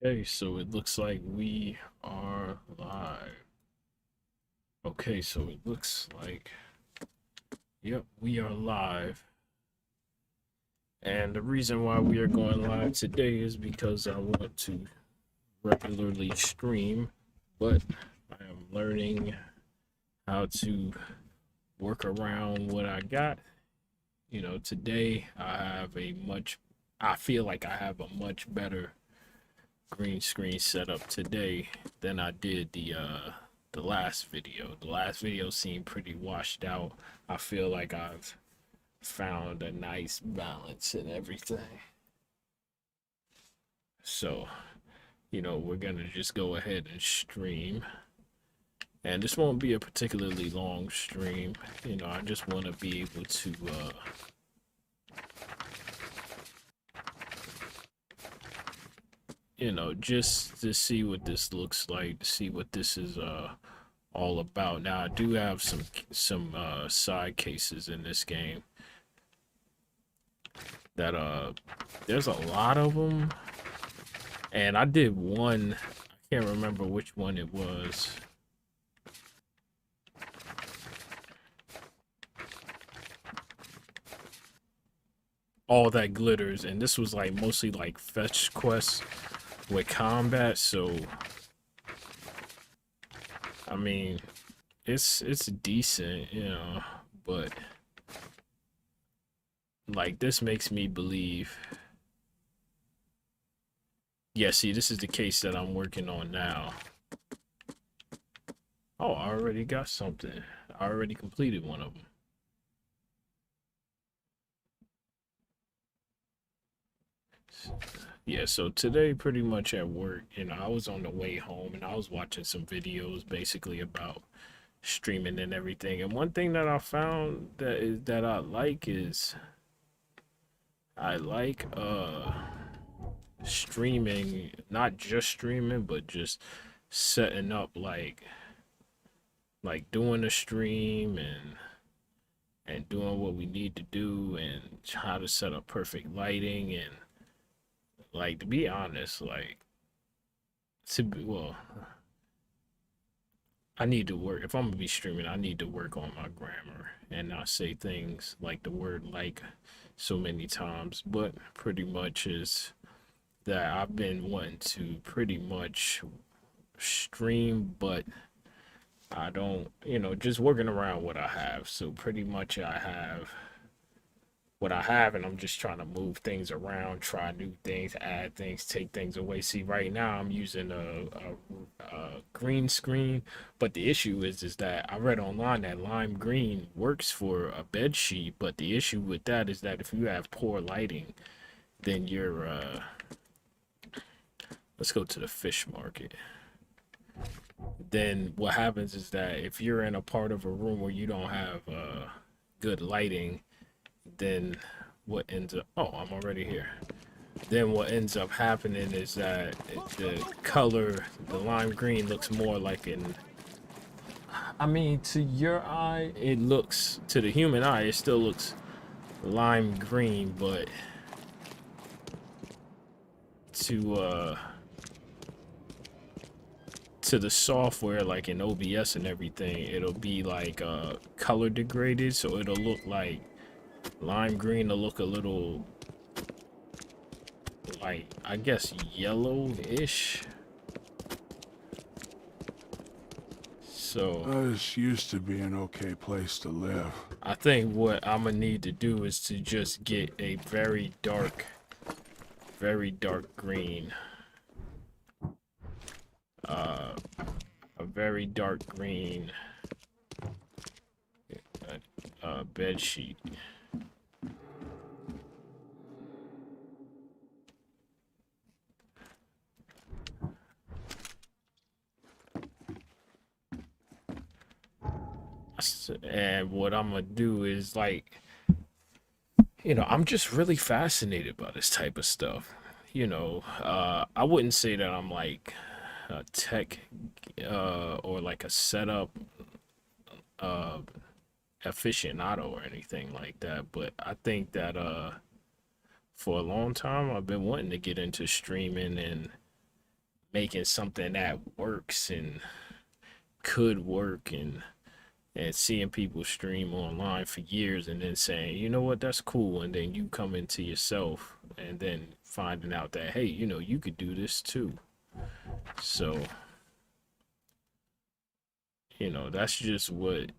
Okay, so it looks like we are live. Okay, so it looks like, yep, we are live. And the reason why we are going live today is because I want to regularly stream, but I am learning how to work around what I got. Today I feel like I have a much better green screen setup today than I did the last video. The last video seemed pretty washed out. I feel like I've found a nice balance and everything. So, we're gonna just go ahead and stream. And this won't be a particularly long stream. I just want to be able to just to see what this looks like, to see what this is all about. Now I do have some side cases in this game that there's a lot of them, and I did one. I can't remember which one it was. All that glitters, and this was like mostly like fetch quests with combat. So I mean, it's decent, but like this makes me believe. Yeah, see, this is the case that I'm working on now. Oh, I already got something. I already completed one of them. Yeah, so today pretty much at work, I was on the way home and I was watching some videos basically about streaming and everything. And one thing that I found that I like is I like streaming, not just streaming, but just setting up like doing a stream and doing what we need to do and how to set up perfect lighting and like to be honest, like to be well, I need to work if I'm gonna be streaming, I need to work on my grammar and not say things like the word like so many times, but pretty much is that I've been wanting to pretty much stream, but I don't, just working around what I have. So pretty much I have what I have, and I'm just trying to move things around, try new things, add things, take things away. See, right now I'm using a green screen, but the issue is that I read online that lime green works for a bed sheet, but the issue with that is that if you have poor lighting, then you're let's go to the fish market. Then what happens is that if you're in a part of a room where you don't have good lighting, then what ends up, oh, I'm already here. Then what ends up happening is that the color, the lime green, looks more like I mean, to your eye, it looks, to the human eye, it still looks lime green, but to uh to the software like in OBS and everything, it'll be like color degraded, so it'll look like lime green to look a little like I guess yellowish. So This used to be an okay place to live. I think what I'm gonna need to do is to just get a very dark green. Uh, a very dark green bed sheet. And what I'm gonna do is like, I'm just really fascinated by this type of stuff. I wouldn't say that I'm like a tech or like a setup uh, aficionado or anything like that, but I think that for a long time I've been wanting to get into streaming making something that works and could work, and seeing people stream online for years and then saying, you know what, that's cool, and then you come into yourself and then finding out that, hey, you know, you could do this too. So, you know, that's just what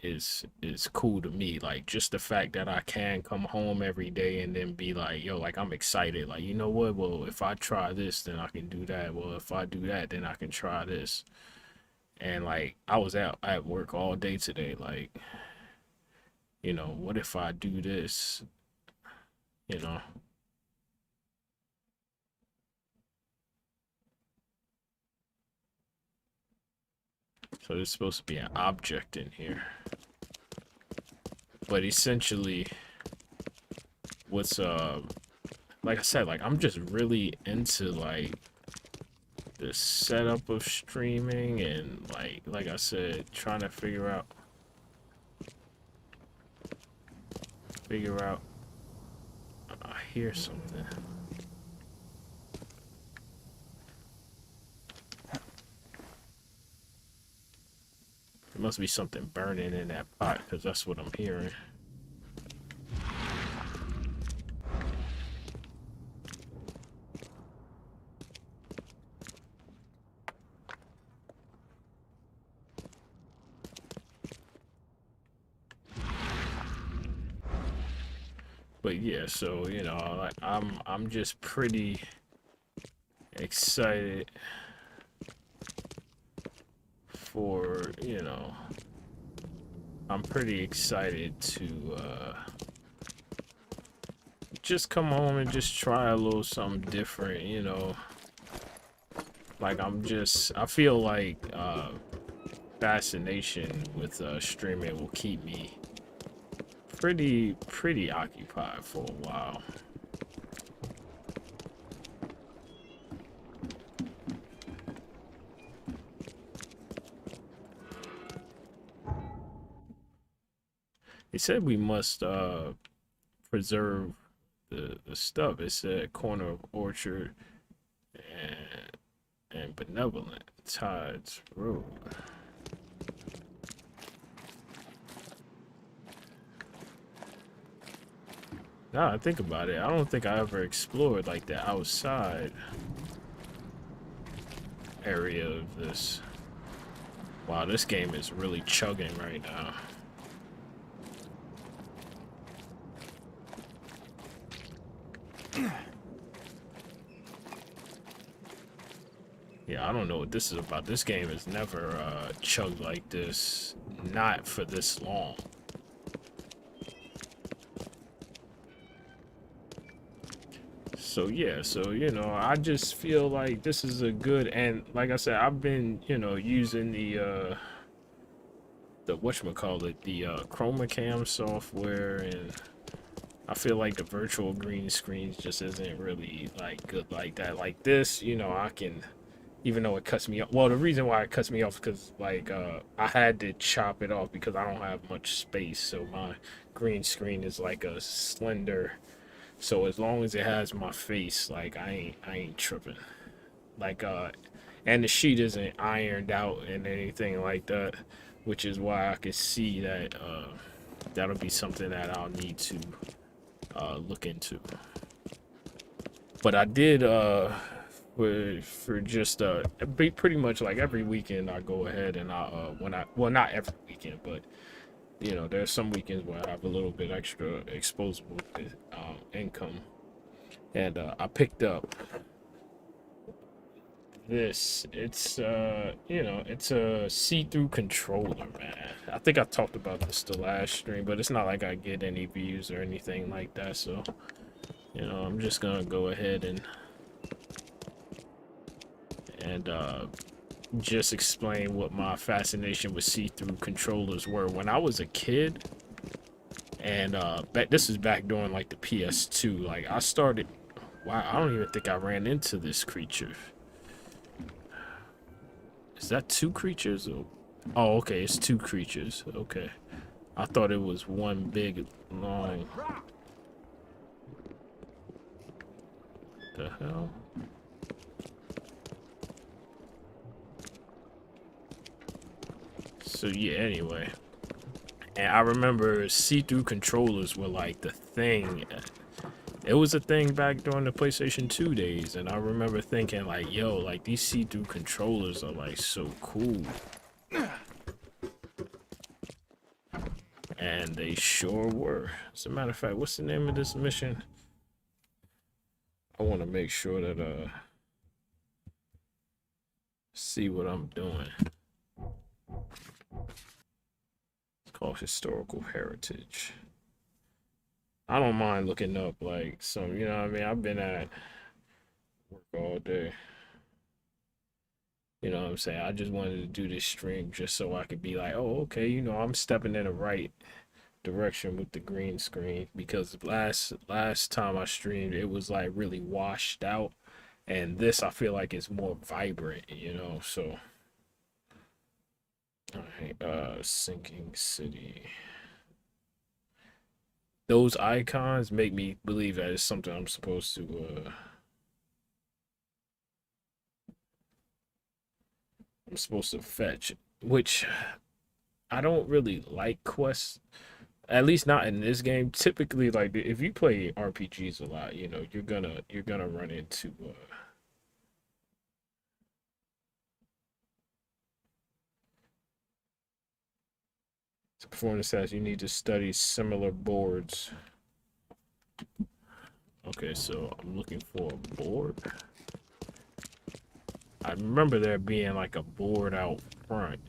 is cool to me. Like, just the fact that I can come home every day and then be like, yo, like, I'm excited, like, you know what, well, if I try this, then I can do that. Well, if I do that, then I can try this. And like, I was out at work all day today, like, you know, what if I do this, you know? So there's supposed to be an object in here. But essentially, what's like I said, like, I'm just really into like the setup of streaming, and like I said, trying to figure out I hear something. There must be something burning in that pot, because that's what I'm hearing. But yeah, so you know, like, I'm just pretty excited for, you know, I'm pretty excited to just come home and just try a little something different, you know. Like, I feel like fascination with streaming will keep me pretty occupied for a while. They said we must preserve the stuff. It said corner of Orchard and Benevolent Tides Road. Now I think about it, I don't think I ever explored like the outside area of this. Wow, this game is really chugging right now. Yeah, I don't know what this is about. This game has never chugged like this, not for this long. So yeah, so you know, I just feel like this is a good, and like I said, I've been, you know, using the whatchamacallit, the chroma cam software, and I feel like the virtual green screens just isn't really like good like that. Like this, you know, I can, even though it cuts me off. Well, the reason why it cuts me off is because like I had to chop it off because I don't have much space, so my green screen is like a slender. So as long as it has my face, like I ain't tripping. Like and the sheet isn't ironed out and anything like that, which is why I could see that that'll be something that I'll need to look into. But I did for just pretty much like every weekend I go ahead and well, not every weekend, but you know, there's some weekends where I have a little bit extra exposable income, and I picked up this. It's you know, it's a see-through controller, man. I think I talked about this the last stream, but it's not like I get any views or anything like that, so you know, I'm just gonna go ahead and just explain what my fascination with see-through controllers were when I was a kid. And this is back during like the PS2. Like I started, wow, I don't even think I ran into this creature. Is that two creatures? Oh, okay, it's two creatures. Okay, I thought it was one big long. The hell? So yeah, anyway. And I remember see-through controllers were like the thing. It was a thing back during the PlayStation 2 days, and I remember thinking like, yo, like these see-through controllers are like so cool. And they sure were. As a matter of fact, what's the name of this mission? I want to make sure that see what I'm doing. It's called historical heritage. I don't mind looking up like some, you know what I mean? I've been at work all day. You know what I'm saying? I just wanted to do this stream just so I could be like, oh, okay, you know, I'm stepping in the right direction with the green screen, because last time I streamed it was like really washed out, and this I feel like it's more vibrant, you know. So all right, sinking city. Those icons make me believe that it's something I'm supposed to fetch, which I don't really like quests, at least not in this game. Typically, like if you play RPGs a lot, you know, you're gonna run into to perform this task, you need to study similar boards. Okay, so I'm looking for a board. I remember there being like a board out front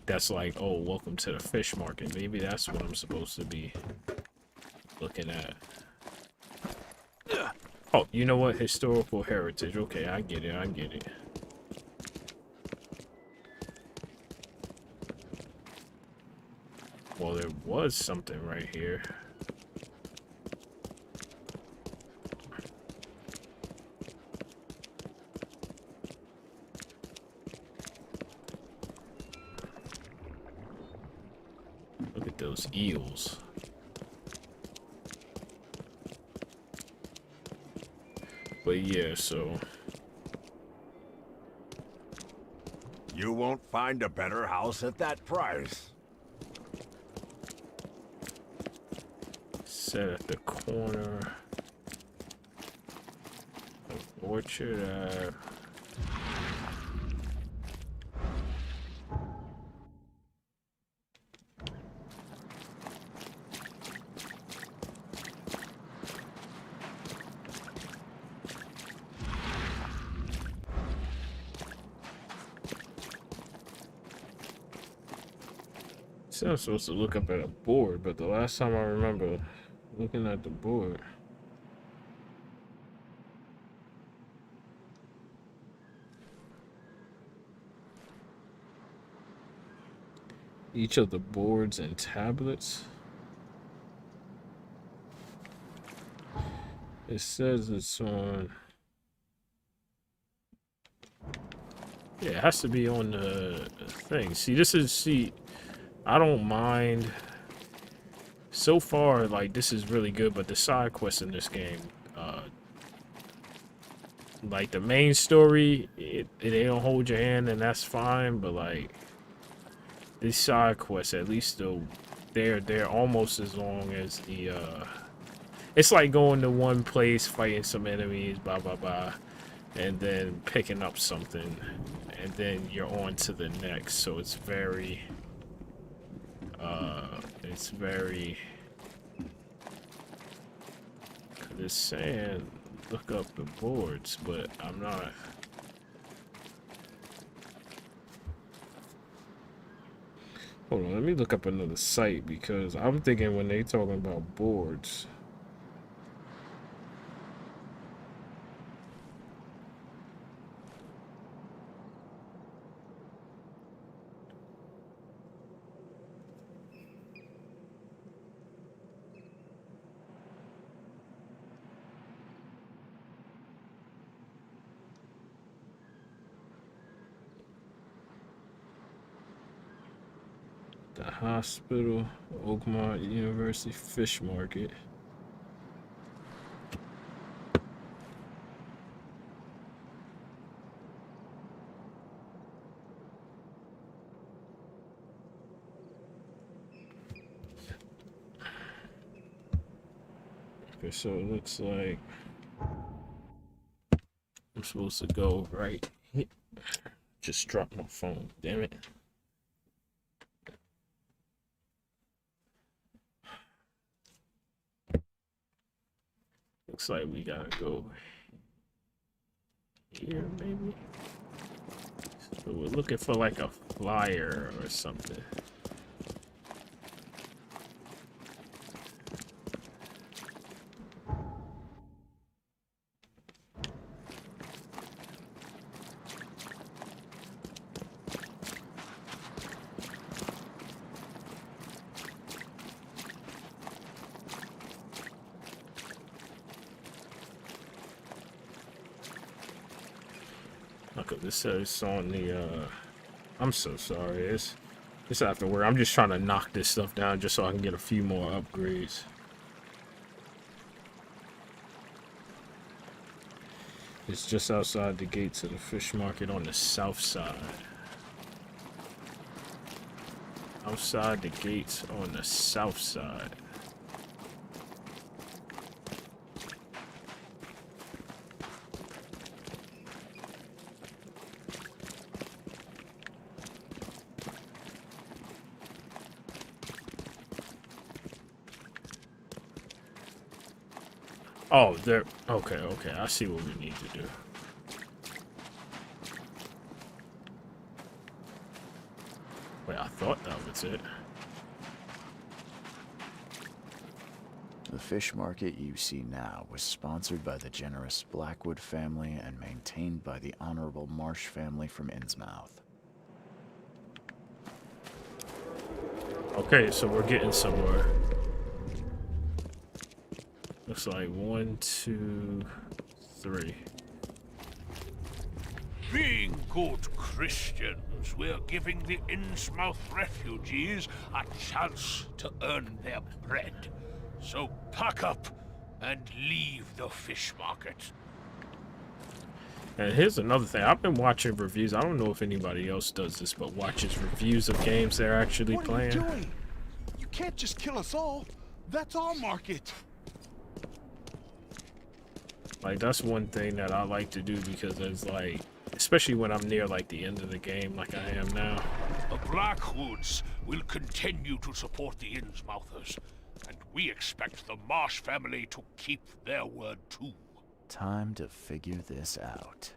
that's like, oh, welcome to the fish market. Maybe that's what I'm supposed to be looking at. Oh, you know what? Historical heritage. Okay, I get it. I get it. Well, there was something right here. Look at those eels. But yeah, so You won't find a better house at that price. set at the corner of Orchard Ave. So I'm supposed to look up at a board, but the last time I remember looking at the board, each of the boards and tablets, it says it's on. Yeah, it has to be on the thing. See, I don't mind. So far, like, this is really good, but the side quests in this game, like, the main story, they don't hold your hand, and that's fine, but, like, these side quests, at least, though, they're almost as long as the, it's like going to one place, fighting some enemies, blah, blah, blah, and then picking up something, and then you're on to the next, so it's very, it's saying look up the boards, but I'm not. Hold on, let me look up another site, because I'm thinking when they talking about boards. The hospital, Oakmont University Fish Market. Okay, so it looks like I'm supposed to go right here. Just dropped my phone, damn it. Looks like we gotta go here, maybe. So we're looking for like a flyer or something. Okay, this says on the I'm so sorry. It's after work. I'm just trying to knock this stuff down just so I can get a few more upgrades. It's just outside the gates of the fish market on the south side. Outside the gates on the south side. Oh, there. Okay, okay. I see what we need to do. Wait, I thought that was it. The fish market you see now was sponsored by the generous Blackwood family and maintained by the Honorable Marsh family from Innsmouth. Okay, so we're getting somewhere. Looks like 1, 2, 3. Being good Christians, we're giving the Innsmouth refugees a chance to earn their bread. So pack up and leave the fish market. And here's another thing. I've been watching reviews. I don't know if anybody else does this, but watches reviews of games they're actually playing. What are you doing? You can't just kill us all. That's our market. Like, that's one thing that I like to do because it's like, especially when I'm near like the end of the game like I am now. The Blackwoods will continue to support the Innsmouthers, and we expect the Marsh family to keep their word too. Time to figure this out.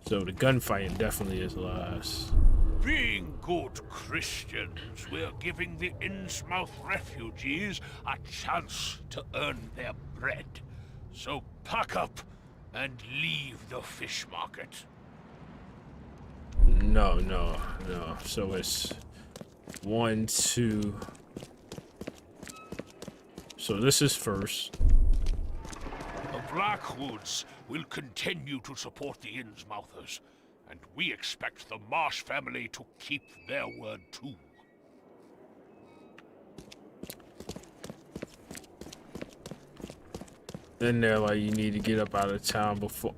So the gunfighting definitely is last. Being good Christians, we're giving the Innsmouth refugees a chance to earn their bread. So pack up and leave the fish market. No. So it's 1, 2. So this is first. The Blackwoods will continue to support the Innsmouthers, and we expect the Marsh family to keep their word too. Then they're like, you need to get up out of town before.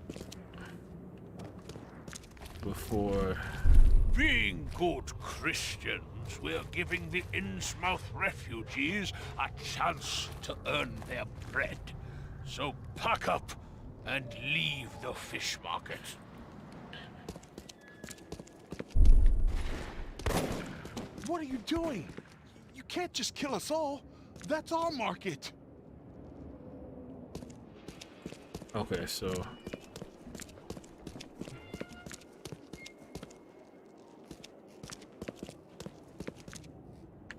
Being good Christians, we're giving the Innsmouth refugees a chance to earn their bread. So pack up and leave the fish market. What are you doing? You can't just kill us all. That's our market. Okay, so.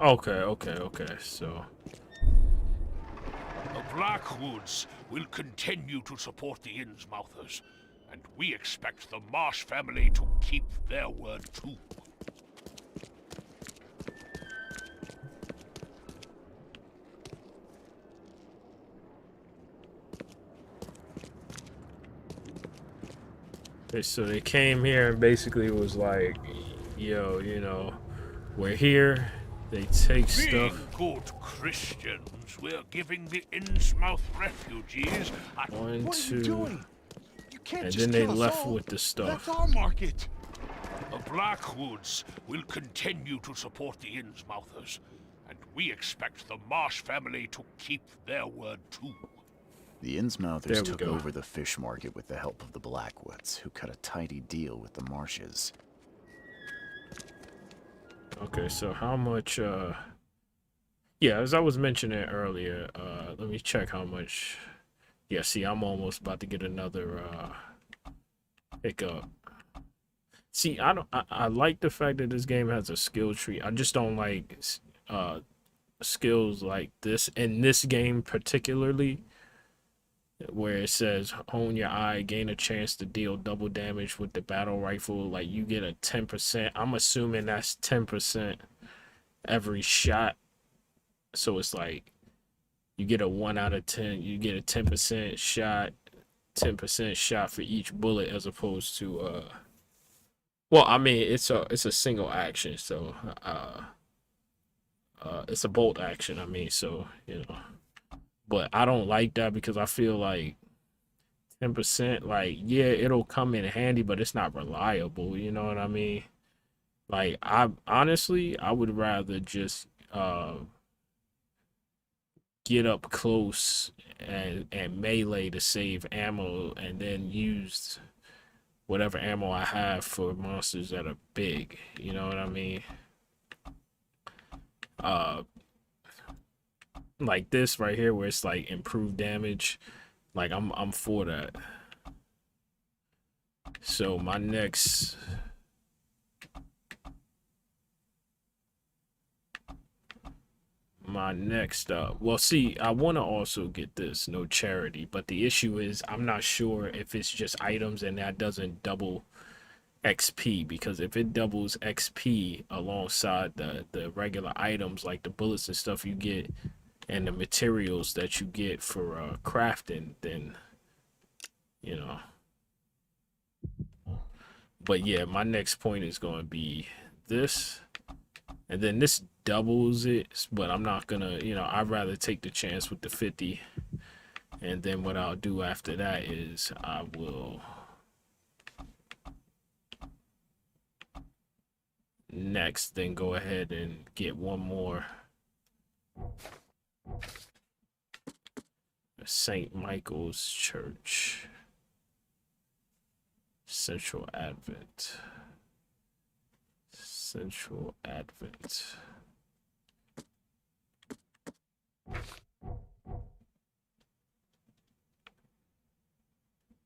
Okay, so. The Blackwoods will continue to support the Innsmouthers, and we expect the Marsh family to keep their word too. Okay, so they came here and basically was like, yo, you know, we're here. They take Being stuff. good Christians, we're giving the Innsmouth refugees a 1, What are you 2. doing? You can't And just then they kill us left all. with the stuff. That's our market. The Blackwoods will continue to support the Innsmouthers, and we expect the Marsh family to keep their word too. The There Innsmouthers we took go. over the fish market with the help of the Blackwoods, who cut a tidy deal with the Marshes. Okay, so how much, yeah, as I was mentioning earlier, let me check how much. Yeah, see, I'm almost about to get another, hiccup. See, I like the fact that this game has a skill tree. I just don't like, skills like this, in this game particularly, where it says hone your eye, gain a chance to deal double damage with the battle rifle. Like, you get a 10%. I'm assuming that's 10% every shot. So it's like you get a 1 out of 10, you get a 10% shot, 10% shot for each bullet, as opposed to well, I mean, it's a single action, so it's a bolt action, I mean, so, you know. But I don't like that because I feel like 10%, like, yeah, it'll come in handy, but it's not reliable, you know what I mean? Like, I honestly, I would rather just get up close and melee to save ammo, and then use whatever ammo I have for monsters that are big, you know what I mean? Like this right here, where it's like improved damage, like I'm for that. So my next well, see, I want to also get this no charity, but the issue is I'm not sure if it's just items and that doesn't double XP, because if it doubles XP alongside the regular items like the bullets and stuff you get and the materials that you get for crafting, then, you know. But yeah, my next point is going to be this, and then this doubles it, but I'm not gonna, you know, I'd rather take the chance with the 50. And then what I'll do after that is I will next then go ahead and get one more St. Michael's Church, Central Advent. Central Advent.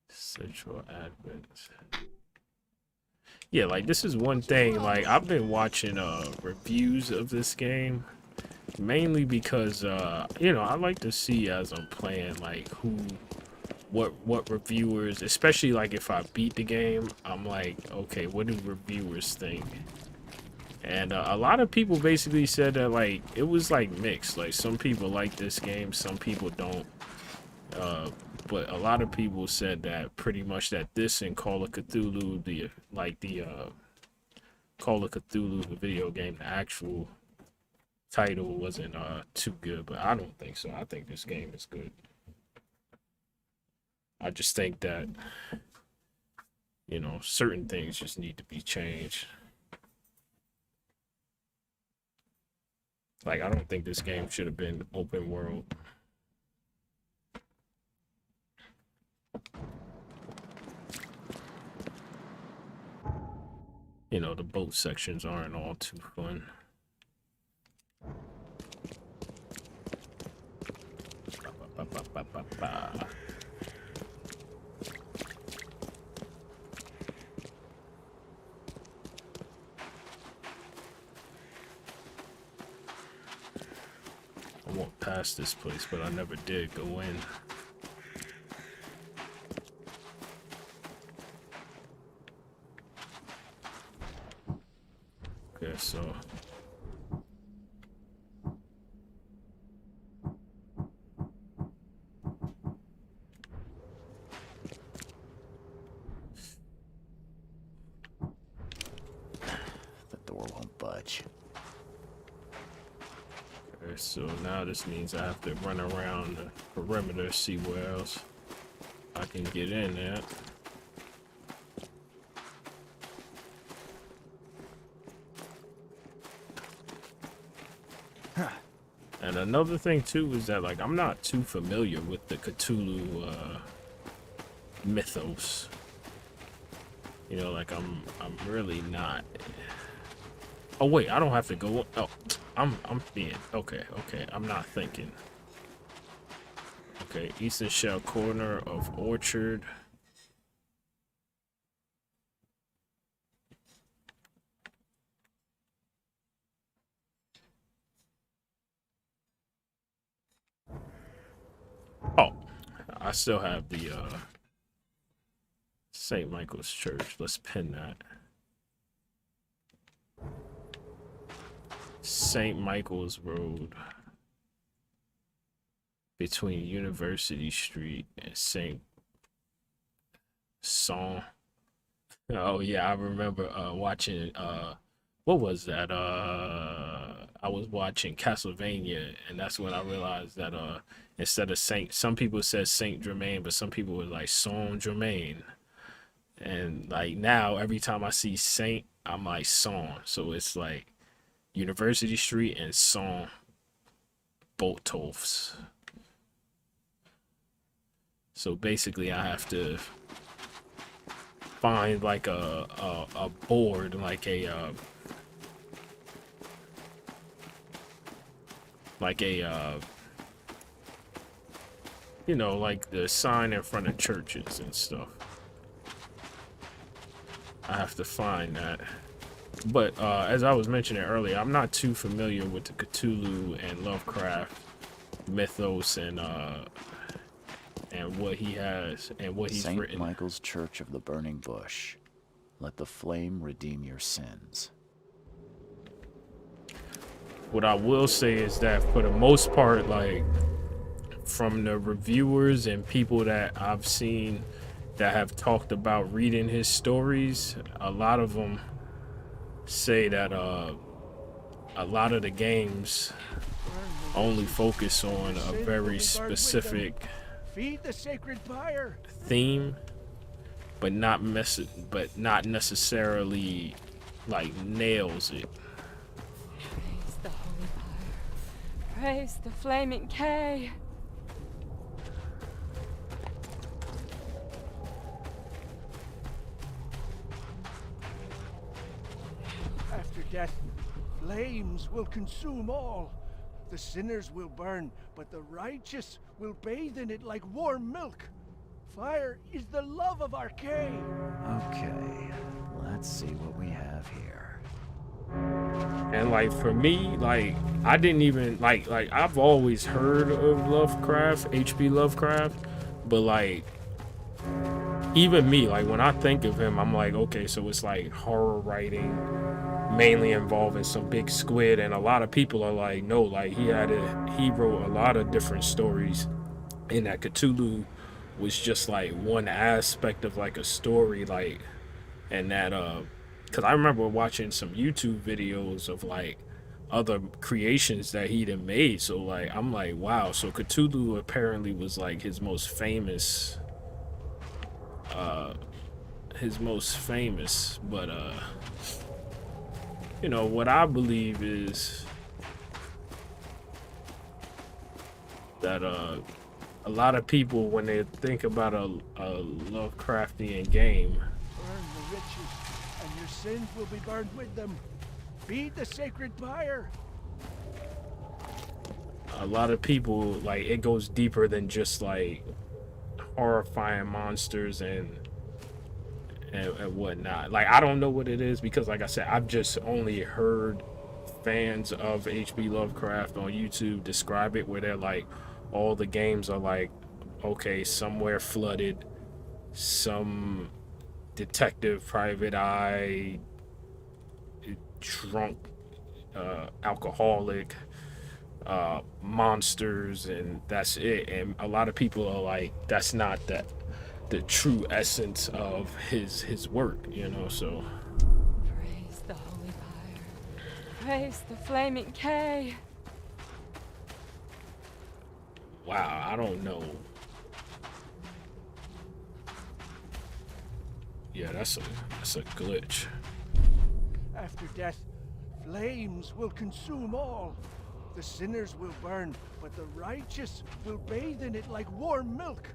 Central Advent. Yeah, like, this is one thing, like, I've been watching reviews of this game, mainly because you know, I like to see as I'm playing, like, what reviewers, especially like if I beat the game, I'm like, okay, what do reviewers think? And a lot of people basically said that, like, it was like mixed. Like, some people like this game, some people don't. But a lot of people said that pretty much that this and Call of Cthulhu, the Call of Cthulhu, the video game, the actual title wasn't too good. But I don't think so. I think this game is good. I just think that, you know, certain things just need to be changed. Like, I don't think this game should have been open world. You know, the boat sections aren't all too fun. Ba, ba, ba, ba, ba. I walked past this place, but I never did go in. Okay, so The door won't budge. okay, so now this means I have to run around the perimeter, see where else I can get in at. And another thing too is that like I'm not too familiar with the Cthulhu mythos. You know, like I'm really not. Oh wait, I don't have to go. Oh, I'm being okay. I'm not thinking. Okay, Eastern Shell corner of Orchard. Oh, I still have the St. Michael's Church. Let's pin that. St. Michael's Road between University Street and St. Saint. Oh yeah, I remember watching what was that? I was watching Castlevania, and that's when I realized that instead of Saint, some people said Saint Germain, but some people were like Saint Germain. And like now, every time I see Saint, I'm like Saint. So it's like University Street and Saint Botolphs. So basically, I have to find like a board, like a you know, like the sign in front of churches and stuff. I have to find that. But as I was mentioning earlier, I'm not too familiar with the Cthulhu and Lovecraft mythos and what he has and what he's written. St. Michael's Church of the Burning Bush. Let the flame redeem your sins. What I will say is that for the most part, like from the reviewers and people that I've seen that have talked about reading his stories, a lot of them say that a lot of the games only focus on a very specific Feed the sacred fire. theme, but not necessarily like nails it. Praise the holy fire. Praise the flaming K. After death, flames will consume all. The sinners will burn, but the righteous will bathe in it like warm milk. Fire is the love of our K. Okay, let's see what we have here. And like for me, like I didn't even like I've always heard of Lovecraft, H.P. Lovecraft, but like even me, like when I think of him, I'm like, okay, so it's like horror writing, mainly involving some big squid, and a lot of people are like, no, like he wrote a lot of different stories, and that Cthulhu was just like one aspect of like a story, like, and that because I remember watching some YouTube videos of like other creations that he'd have made, so like I'm like, wow, so Cthulhu apparently was like his most famous but you know what I believe is that a lot of people, when they think about a Lovecraftian game, Burn the riches, and your sins will be burned with them. Feed the sacred fire. a lot of people, like, it goes deeper than just like horrifying monsters and whatnot. Like, I don't know what it is because, like I said, I've just only heard fans of H.P. Lovecraft on YouTube describe it, where they're like, all the games are like, okay, somewhere flooded, some detective, private eye, drunk, alcoholic, monsters, and that's it. And a lot of people are like, that's not the true essence of his work, you know. So Praise the holy fire. Praise the flaming K. wow, I don't know. Yeah, that's a glitch. After death, flames will consume all. The sinners will burn, but the righteous will bathe in it like warm milk.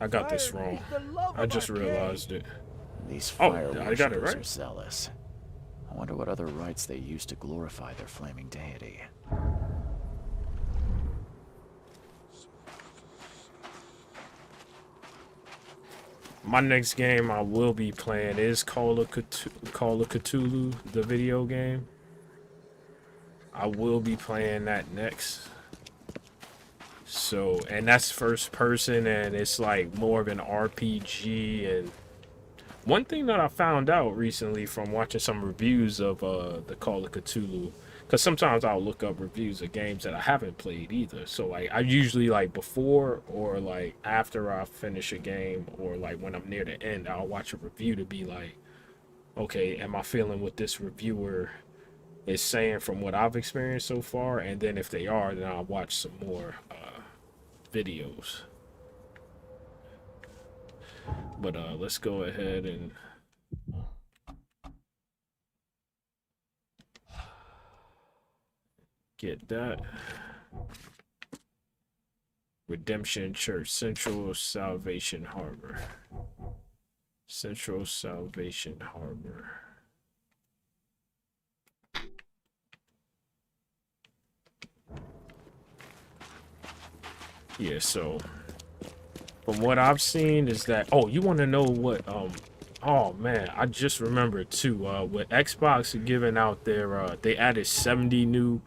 I got this Fire wrong. is the love I of just our realized it. These Oh, fire I got it worshippers right. are zealous. I wonder what other rites they use to glorify their flaming deity. My next game I will be playing is Call of Cthulhu, the video game. I will be playing that next. So, and that's first person, and it's like more of an RPG. And one thing that I found out recently from watching some reviews of the Call of Cthulhu, because sometimes I'll look up reviews of games that I haven't played either. So like I usually like before or like after I finish a game, or like when I'm near the end, I'll watch a review to be like, okay, am I feeling what this reviewer is saying from what I've experienced so far? And then if they are, then I'll watch some more videos. But let's go ahead and get that. Redemption Church, Central Salvation Harbor. Central Salvation Harbor. Yeah, so from what I've seen is that, oh, you want to know what oh man, I just remembered too, with Xbox giving out their they added 70 new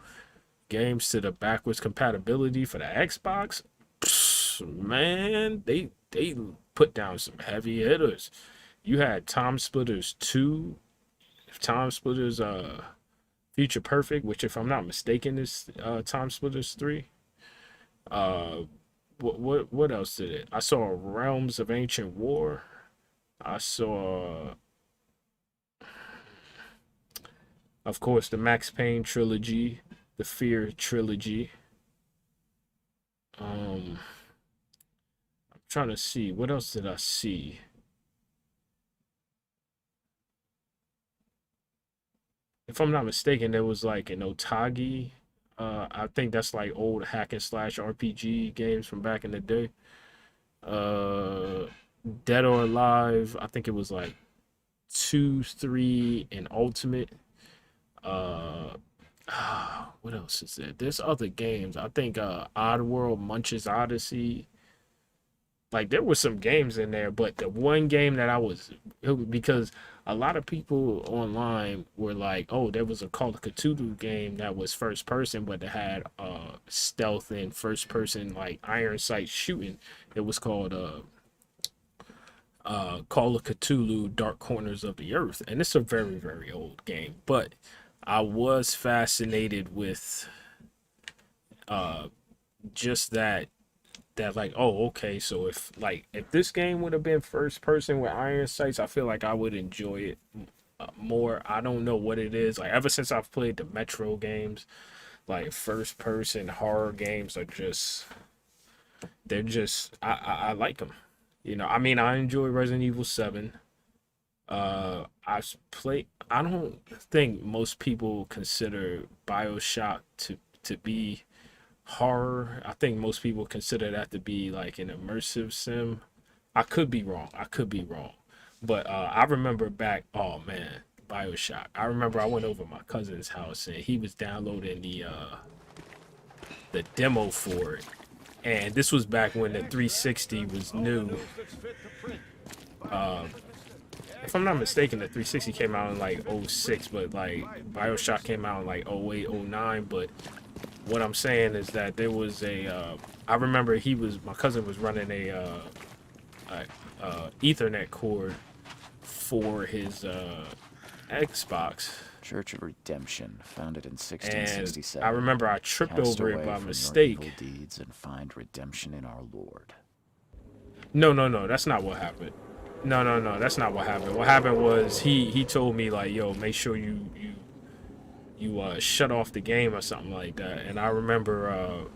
games to the backwards compatibility for the Xbox. Psst, man, they put down some heavy hitters. You had Time Splitters 2, Time Splitters Future Perfect, which if I'm not mistaken is Time Splitters 3. What else did it? I saw Realms of Ancient War. I saw, of course, the Max Payne trilogy, the Fear trilogy. I'm trying to see, what else did I see? If I'm not mistaken, there was like an Otagi. I think that's like old hack and slash RPG games from back in the day. Dead or Alive, I think it was like 2, 3, and Ultimate. What else is there? There's other games. I think Oddworld, Munch's Odyssey. Like there were some games in there, but the one game that because a lot of people online were like, oh, there was a Call of Cthulhu game that was first person, but it had stealth and first person like iron sight shooting. It was called Call of Cthulhu Dark Corners of the Earth, and it's a very, very old game, but I was fascinated with just that like, oh, okay, so if this game would have been first person with iron sights, I feel like I would enjoy it more. I don't know what it is. Like ever since I've played the Metro games, like first person horror games are just, they're just, I like them. You know, I mean, I enjoy Resident Evil 7. I don't think most people consider BioShock to be horror. I think most people consider that to be like an immersive sim. I could be wrong. But I remember back, oh man, BioShock. I remember I went over to my cousin's house and he was downloading the demo for it. And this was back when the 360 was new. If I'm not mistaken, the 360 came out in like 06, but like BioShock came out in like 08, 09. But what I'm saying is that there was I remember my cousin was running a Ethernet cord for his Xbox. Church of Redemption, founded in And 1667. I remember I tripped Cast over it away by from your mistake. evil deeds and find redemption in our Lord. No, that's not what happened. No, that's not what happened. What happened was he told me like, yo, make sure you shut off the game or something like that. And I remember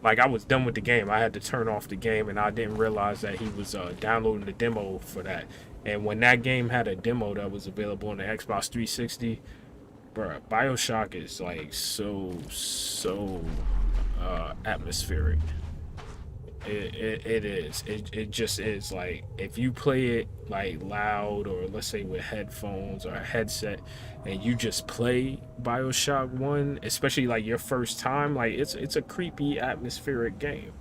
like I was done with the game. I had to turn off the game and I didn't realize that he was downloading the demo for that. And when that game had a demo that was available on the Xbox 360, Bruh, BioShock is like so atmospheric. It is. It just is. Like, if you play it like loud, or let's say with headphones or a headset, and you just play BioShock 1, especially like your first time, like it's a creepy atmospheric game.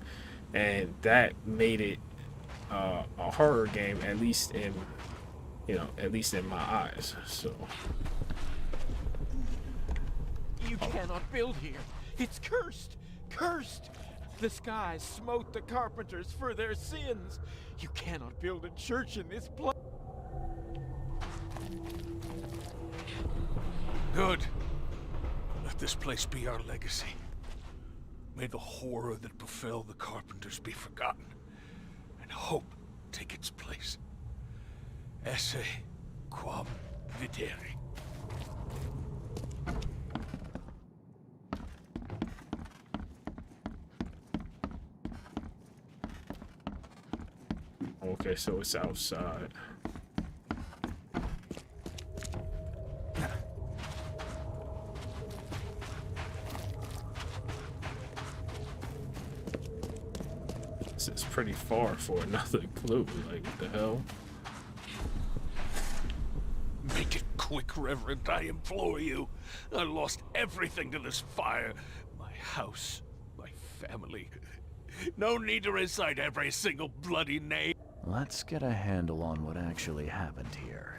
And that made it a horror game, at least in, at least in my eyes. So You cannot build here. It's cursed. Cursed. The skies smote the carpenters for their sins. You cannot build a church in this place. Good. Let this place be our legacy. May the horror that befell the carpenters be forgotten, and hope take its place. Esse quam videri. okay, so it's outside. This is pretty far for another clue. Like, what the hell? Make it quick, Reverend, I implore you. I lost everything to this fire. My house, my family. No need to recite every single bloody name. Let's get a handle on what actually happened here.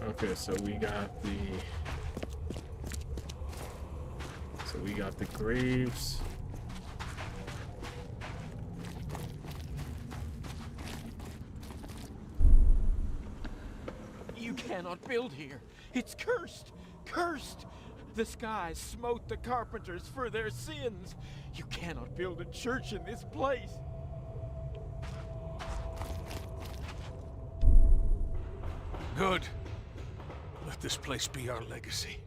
Okay, so we got the graves. You cannot build here. It's cursed. Cursed. The skies smote the carpenters for their sins. You cannot build a church in this place. Good. Let this place be our legacy.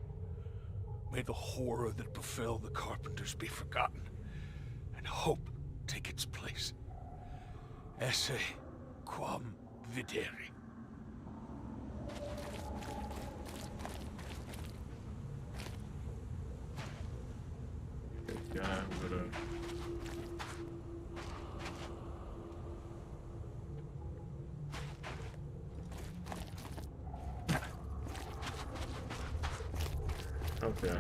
May the horror that befell the carpenters be forgotten, and hope take its place. Esse quam videri. Guy with a okay.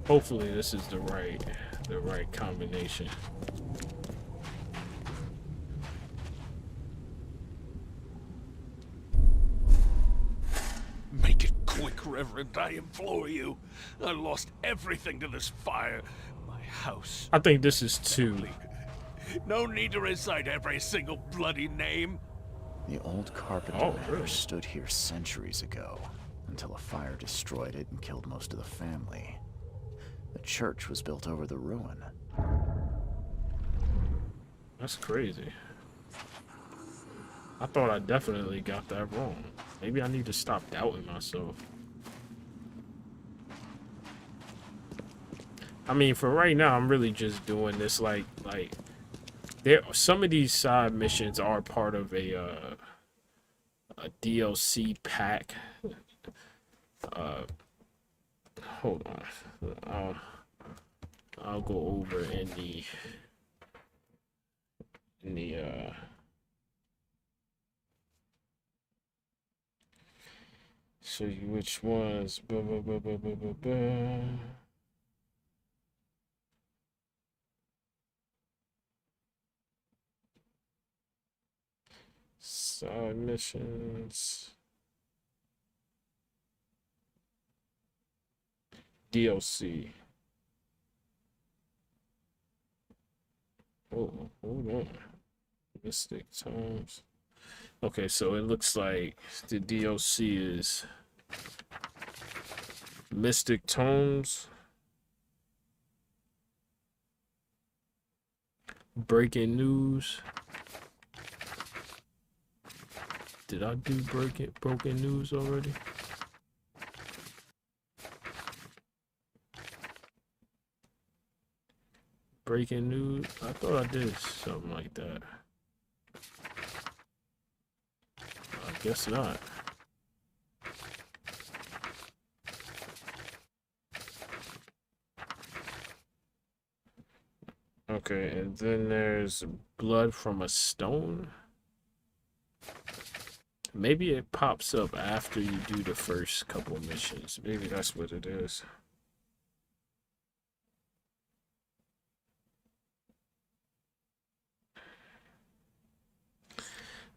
Hopefully this is the right combination. Make it quick, Reverend, I implore you. I lost everything to this fire. My house. I think this is two. No need to recite every single bloody name. The old carpenter Oh, manor really? stood here centuries ago, until a fire destroyed it and killed most of the family. The church was built over the ruin. That's crazy. I thought I definitely got that wrong. Maybe I need to stop doubting myself. I mean, for right now, I'm really just doing this like there. Some of these side missions are part of a DLC pack. Hold on. I'll go over in the show you which ones. Blah, blah, blah, blah, blah, blah, blah. Side missions. DLC. Oh, hold on. Mystic Tomes. Okay, so it looks like the DLC is Mystic Tomes, Breaking News. Did I do Broken News already? Breaking News? I thought I did something like that. I guess not. Okay, and then there's blood from a stone. Maybe it pops up after you do the first couple missions. Maybe that's what it is.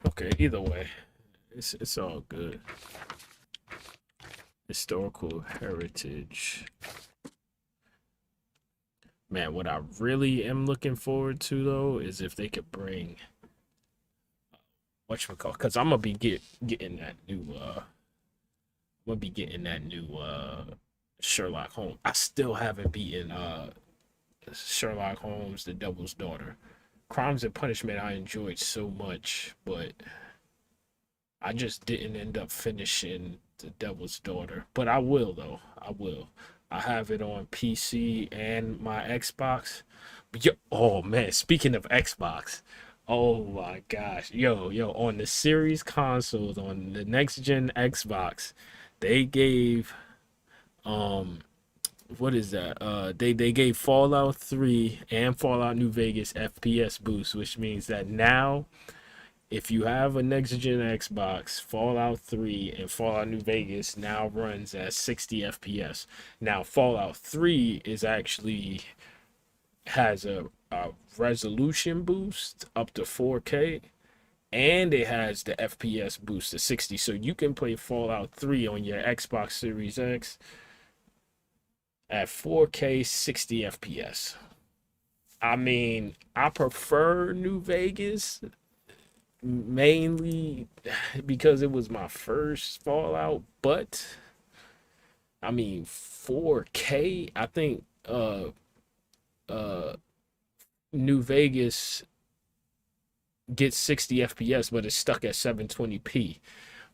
Okay, either way, it's all good. Historical heritage. Man, what I really am looking forward to though is if they could bring whatchamacallit, because I'm gonna be getting that new Sherlock Holmes. I still haven't beaten Sherlock Holmes, The Devil's Daughter. Crimes and Punishment I enjoyed so much, but I just didn't end up finishing The Devil's Daughter. But I will though. I will. I have it on PC and my Xbox. But oh man, speaking of Xbox, oh my gosh, yo, on the series consoles, on the next gen Xbox, they gave what is that? They gave Fallout 3 and Fallout New Vegas FPS boost, which means that now if you have a next gen Xbox, Fallout 3 and Fallout New Vegas now runs at 60 FPS. Now Fallout 3 is actually has a resolution boost up to 4K, and it has the FPS boost to 60. So you can play Fallout 3 on your Xbox Series X at 4K 60 FPS. I mean, I prefer New Vegas mainly because it was my first Fallout, but I mean 4K, I think uh New Vegas gets 60 FPS but it's stuck at 720p.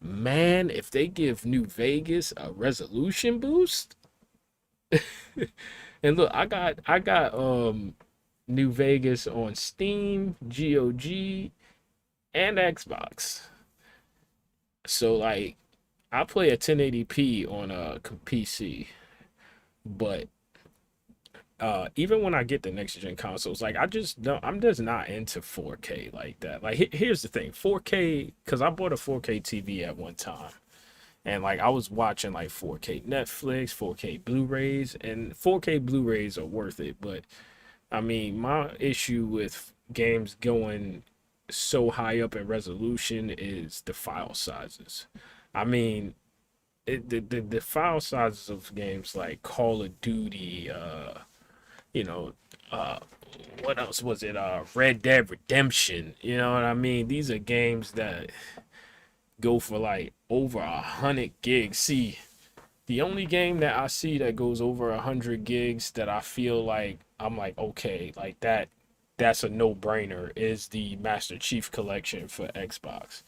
Man, if they give New Vegas a resolution boost, and look, I got New Vegas on Steam, GOG, and Xbox. So like I play at 1080p on a PC, but even when I get the next gen consoles, like I just don't, I'm just not into 4K like that. Like here's the thing, 4K, because I bought a 4K TV at one time, and like I was watching like 4K Netflix, 4K Blu-rays, and 4K Blu-rays are worth it. But I mean, my issue with games going so high up in resolution is the file sizes. I mean, the file sizes of games like Call of Duty, you know, uh, what else was it? Red Dead Redemption. You know what I mean? These are games that go for like over 100 gigs. See, the only game that I see that goes over 100 gigs that I feel like I'm like, okay, like that's a no-brainer is the Master Chief Collection for Xbox.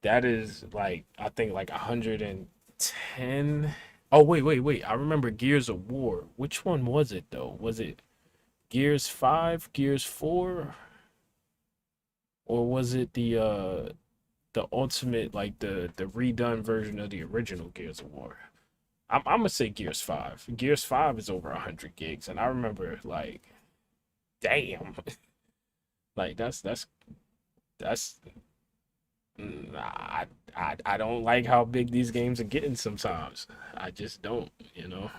That is like I think like 110. Oh wait. I remember Gears of War. Which one was it though? Was it Gears 5, Gears 4, or was it the ultimate, like the redone version of the original Gears of War? I'm gonna say Gears 5. Gears 5 is over 100 gigs, and I remember like, damn, like that's I don't like how big these games are getting sometimes. I just don't, you know.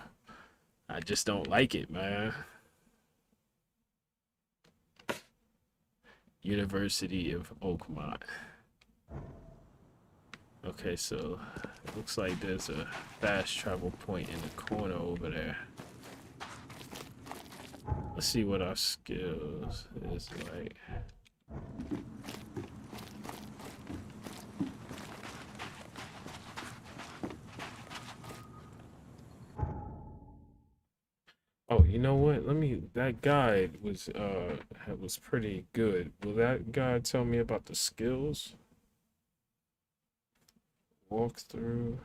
I just don't like it, man. University of Oakmont. Okay, so it looks like there's a fast travel point in the corner over there. Let's see what our skills is like. Oh, you know what? That guide was pretty good. Will that guide tell me about the skills? Walkthrough.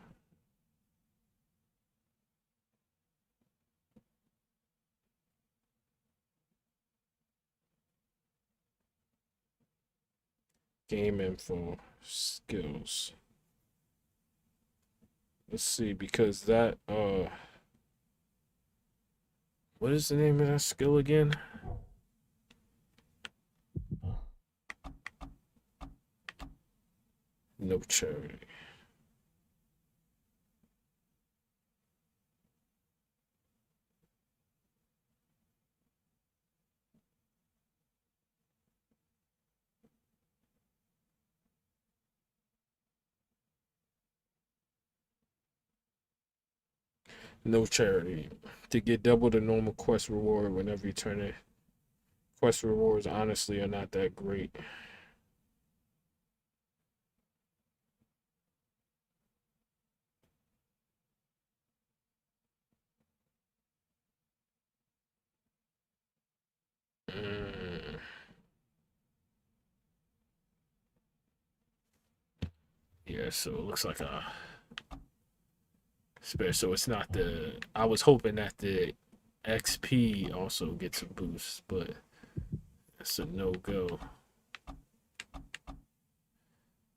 Game info. Skills. Let's see, because that what is the name of that skill again? No charity. No charity. To get double the normal quest reward whenever you turn it. Quest rewards honestly are not that great. Mm. Yeah, so it looks like a spare. So it's not the. I was hoping that the XP also gets a boost, but it's a no go.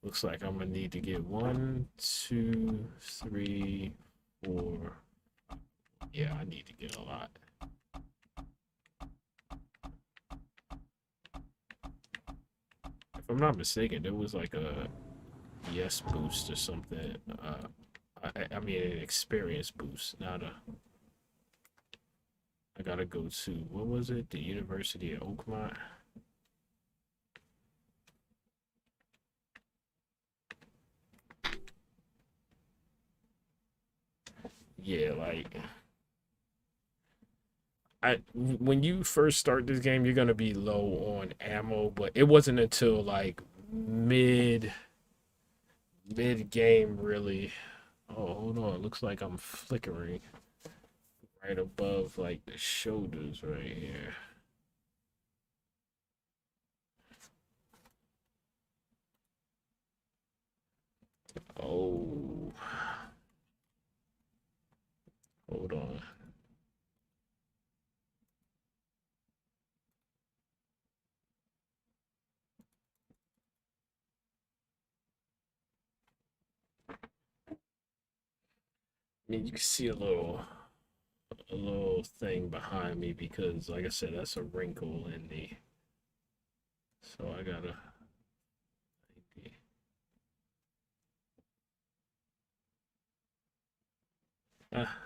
Looks like I'm gonna need to get 1, 2, 3, 4. Yeah, I need to get a lot. If I'm not mistaken, there was like a yes boost or something. I mean an experience boost, not a. I gotta go to, what was it? The University of Oakmont. Yeah, like when you first start this game, you're gonna be low on ammo, but it wasn't until like mid game really. Oh, hold on. Looks like I'm flickering right above like the shoulders right here. Oh, hold on. I mean, you can see a little thing behind me because, like I said, that's a wrinkle in the. So I gotta.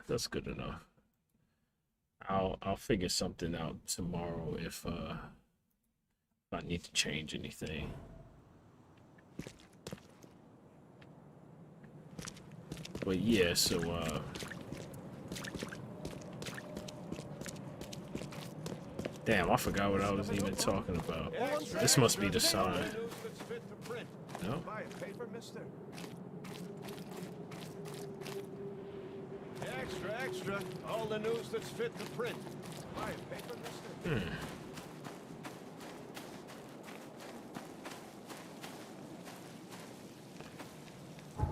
That's good enough. I'll figure something out tomorrow if I need to change anything. But yeah, so damn, I forgot what I was even talking about. This must be the sign. No? Extra, extra. All the news that's fit to print. Buy a paper, mister?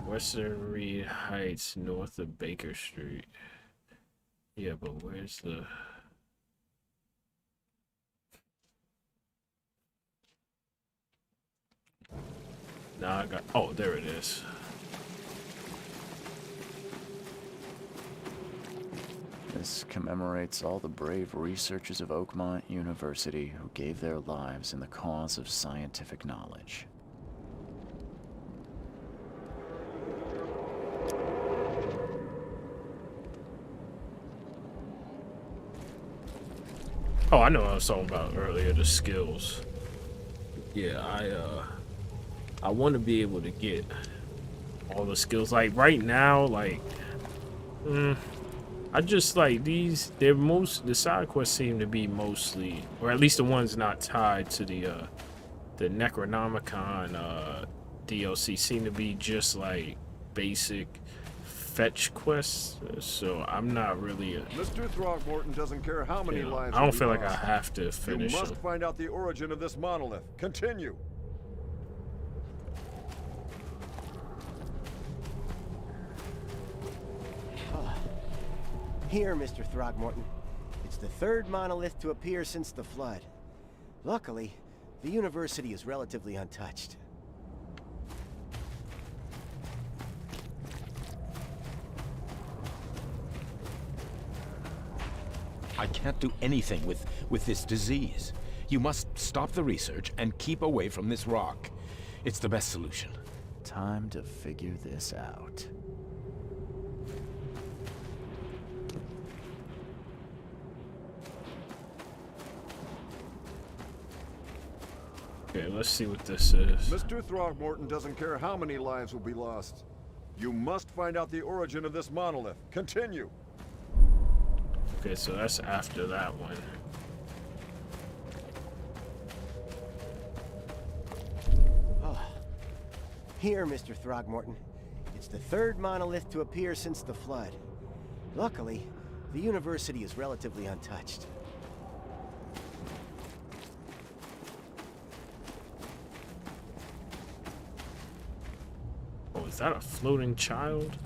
Western Reed Heights, north of Baker Street. Yeah, but where's the... Nah, I got... Oh, there it is. This commemorates all the brave researchers of Oakmont University who gave their lives in the cause of scientific knowledge. Oh, I know what I was talking about earlier, the skills. Yeah, I want to be able to get all the skills. Like right now, like I just like these, the side quests seem to be mostly, or at least the ones not tied to the Necronomicon DLC seem to be just like basic fetch quests, so I'm not really Mr. Throgmorton doesn't care how many lives. I don't feel like I have to finish You must them. find out the origin of this monolith. Continue. Here, Mr. Throgmorton. It's the third monolith to appear since the flood. Luckily, the university is relatively untouched. I can't do anything with this disease. You must stop the research and keep away from this rock. It's the best solution. Time to figure this out. Okay, let's see what this is. Mr. Throgmorton doesn't care how many lives will be lost. You must find out the origin of this monolith. Continue. Okay, so that's after that one. Here, Mr. Throgmorton. It's the third monolith to appear since the flood. Luckily, the university is relatively untouched. Oh, is that a floating child?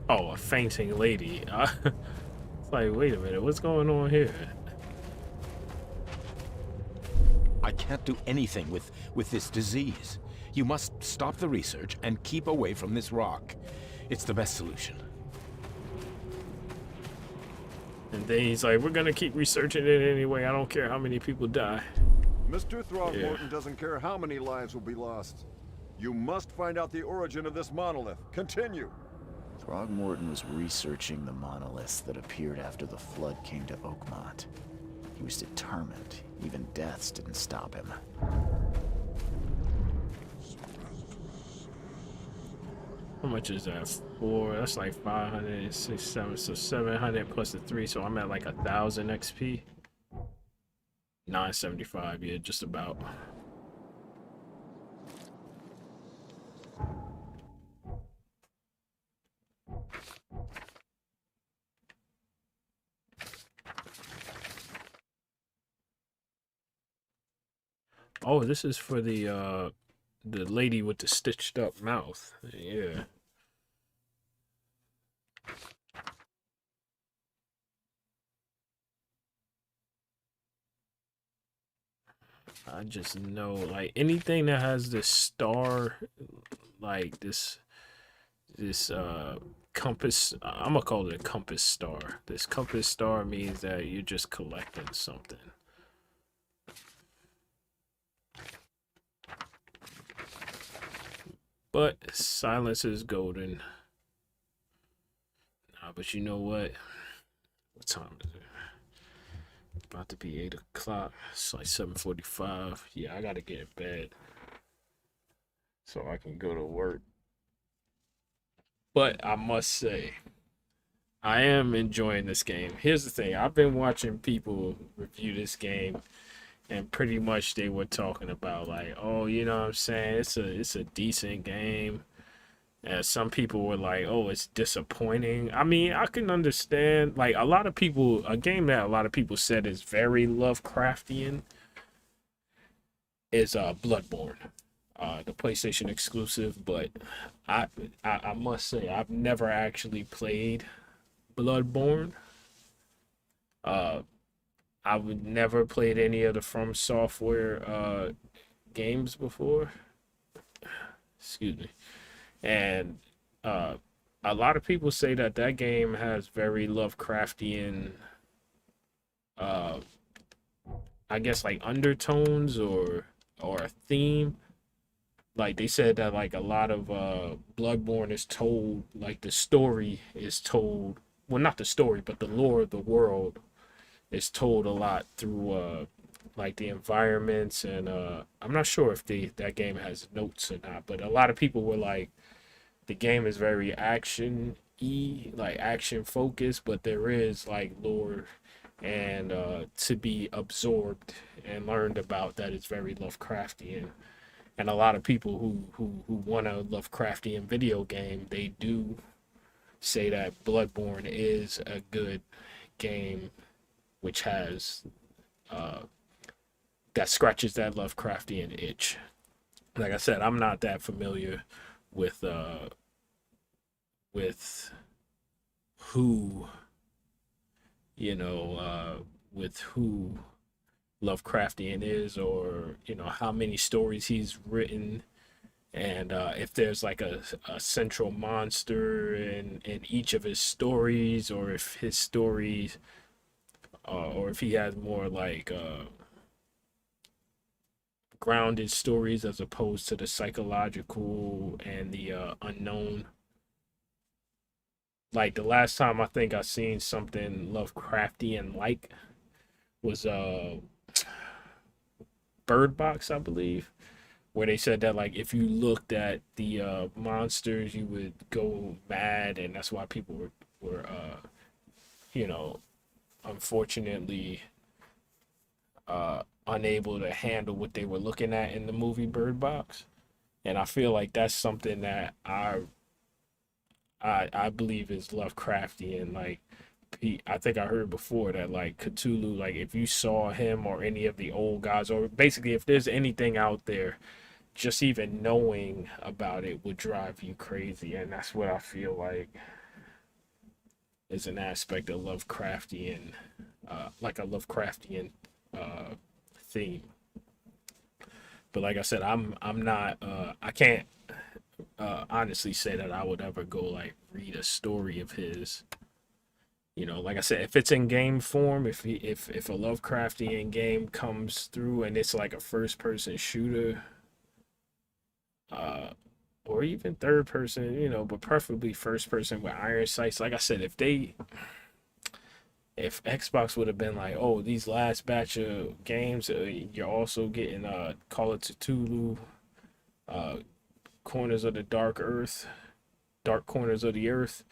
Oh, a fainting lady. It's like, wait a minute, what's going on here? I can't do anything with this disease. You must stop the research and keep away from this rock. It's the best solution. And then he's like, we're gonna keep researching it anyway. I don't care how many people die. Mr. Throgmorton doesn't care how many lives will be lost. You must find out the origin of this monolith. Continue. Throgmorton was researching the monoliths that appeared after the flood came to Oakmont. He was determined. Even deaths didn't stop him. How much is that? 4, that's like 500, 6, 7, so 700 plus the 3, so I'm at like 1,000 XP. 975, yeah, just about. Oh, this is for the lady with the stitched up mouth. Yeah. I just know, like, anything that has this star, like this compass, I'm gonna call it a compass star. This compass star means that you're just collecting something. But silence is golden. Nah, but you know what? What time is it? About to be 8 o'clock. It's like 7:45. Yeah, I gotta get in bed so I can go to work. But I must say, I am enjoying this game. Here's the thing. I've been watching people review this game, and pretty much they were talking about like, oh, you know what I'm saying? It's a decent game. And some people were like, oh, it's disappointing. I mean, I can understand, like, a lot of people, a game that a lot of people said is very Lovecraftian is Bloodborne, the PlayStation exclusive. But I must say, I've never actually played Bloodborne. I would never played any of the From Software games before. Excuse me. And a lot of people say that that game has very Lovecraftian, I guess, like undertones or a theme. Like they said that like a lot of Bloodborne is told, like the story is told, well, not the story, but the lore of the world is told a lot through like the environments, and I'm not sure if that game has notes or not, but a lot of people were like, the game is very action-y, like action focused, but there is like lore and to be absorbed and learned about that is very Lovecraftian. And a lot of people who want a Lovecraftian video game, they do say that Bloodborne is a good game which has that scratches that Lovecraftian itch. Like I said, I'm not that familiar with who, you know, with who Lovecraftian is, or you know how many stories he's written, and if there's like a central monster in each of his stories, or if his stories, or if he has more like grounded stories as opposed to the psychological and the unknown. Like the last time I think I seen something Lovecraftian like was Bird Box, I believe, where they said that like if you looked at the monsters, you would go mad, and that's why people were you know, unfortunately unable to handle what they were looking at in the movie Bird Box. And I feel like that's something that I believe is Lovecraftian. Like I think I heard before that like Cthulhu, like if you saw him or any of the old guys, or basically if there's anything out there, just even knowing about it would drive you crazy. And that's what I feel like is an aspect of Lovecraftian, like a Lovecraftian theme. But like I said, I'm not I can't honestly say that I would ever go like read a story of his. You know, like I said, if it's in game form, if a Lovecraftian game comes through and it's like a first person shooter, or even third person, you know, but preferably first person with iron sights. Like I said, if Xbox would have been like, oh, these last batch of games, you're also getting Call of Cthulhu, Corners of the Dark Corners of the Earth,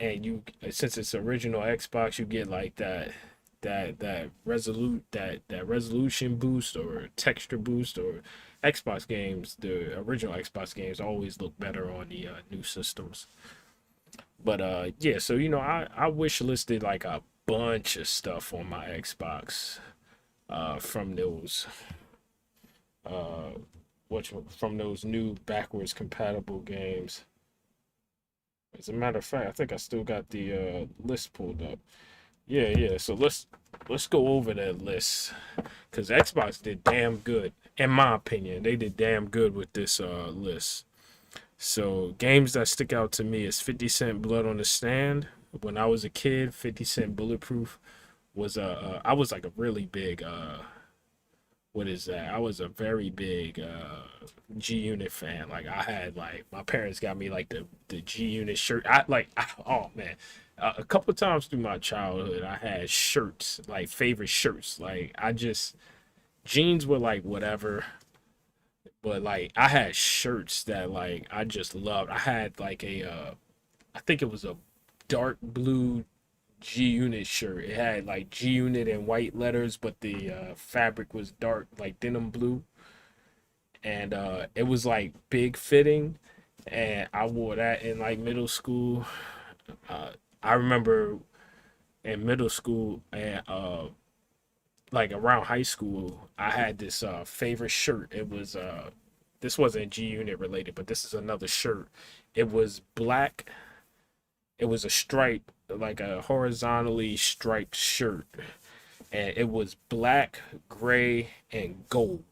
and you, since it's original Xbox, you get like that resolution boost or texture boost. Or Xbox games, the original Xbox games always look better on the new systems. But yeah, so you know, I wish listed like a bunch of stuff on my Xbox from those from those new backwards compatible games. As a matter of fact, I think I still got the list pulled up. Yeah. So let's go over that list, because Xbox did damn good, in my opinion. They did damn good with this list. So games that stick out to me is 50 Cent Blood on the Stand. When I was a kid, 50 Cent Bulletproof was I was like a really big what is that? I was a very big G Unit fan. Like I had like my parents got me like the G Unit shirt. Oh man. A couple of times through my childhood I had shirts, like favorite shirts. Like jeans were like whatever, but like I had shirts that like I just loved. I had like I think it was a dark blue G Unit shirt. It had like G Unit in white letters, but the fabric was dark, like denim blue, and it was like big fitting, and I wore that in like middle school. I remember in middle school and like around high school, I had this favorite shirt. It was this wasn't G Unit related, but this is another shirt. It was black. It was a stripe, like a horizontally striped shirt, and it was black, gray, and gold.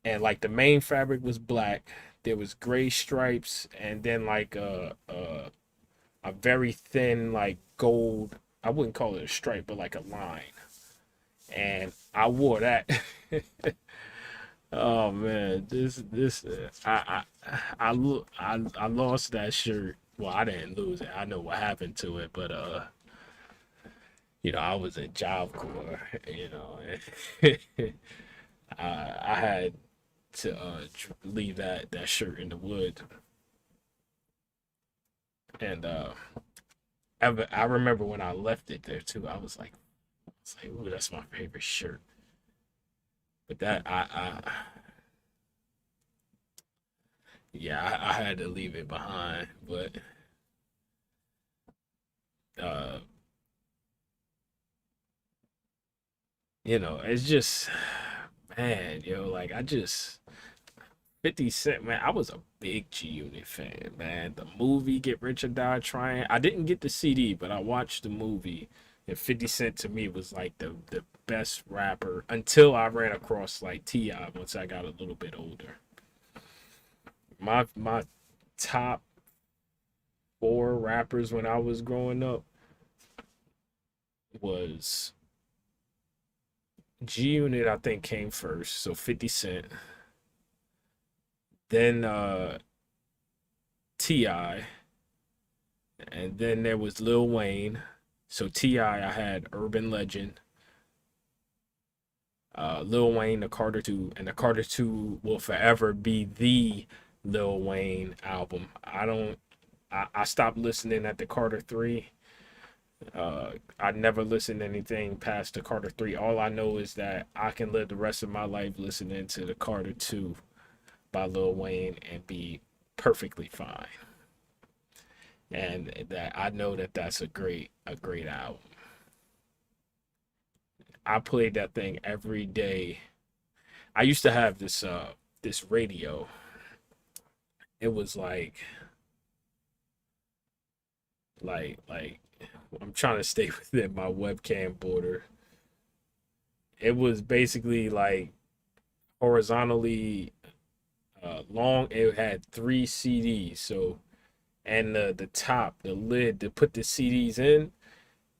And like the main fabric was black. There was gray stripes, and then like a very thin like gold. I wouldn't call it a stripe, but like a line. And I wore that. Oh man, I lost that shirt. Well, I didn't lose it. I know what happened to it, but you know, I was in Job Corps. You know, I had to leave that shirt in the wood. And I remember when I left it there too. I was like, ooh, that's my favorite shirt. But that yeah, I had to leave it behind. But uh, you know, it's just man, yo, like 50 Cent, man, I was a big G Unit fan, man. The movie Get Rich or Die Trying. I didn't get the CD, but I watched the movie. And 50 Cent to me was like the best rapper until I ran across like T.I. once I got a little bit older. My top 4 rappers when I was growing up was G Unit I think came first, so 50 Cent. Then T.I. And then there was Lil Wayne. So T.I. I had Urban Legend. Lil Wayne, the Carter 2, and the Carter 2 will forever be the Lil Wayne album. I stopped listening at the Carter 3. I never listened to anything past the Carter 3. All I know is that I can live the rest of my life listening to the Carter 2 by Lil Wayne and be perfectly fine. And that I know that that's a great album. I played that thing every day. I used to have this radio. It was like I'm trying to stay within my webcam border. It was basically like horizontally long. It had 3 CDs. So, and the top, the lid to put the CDs in,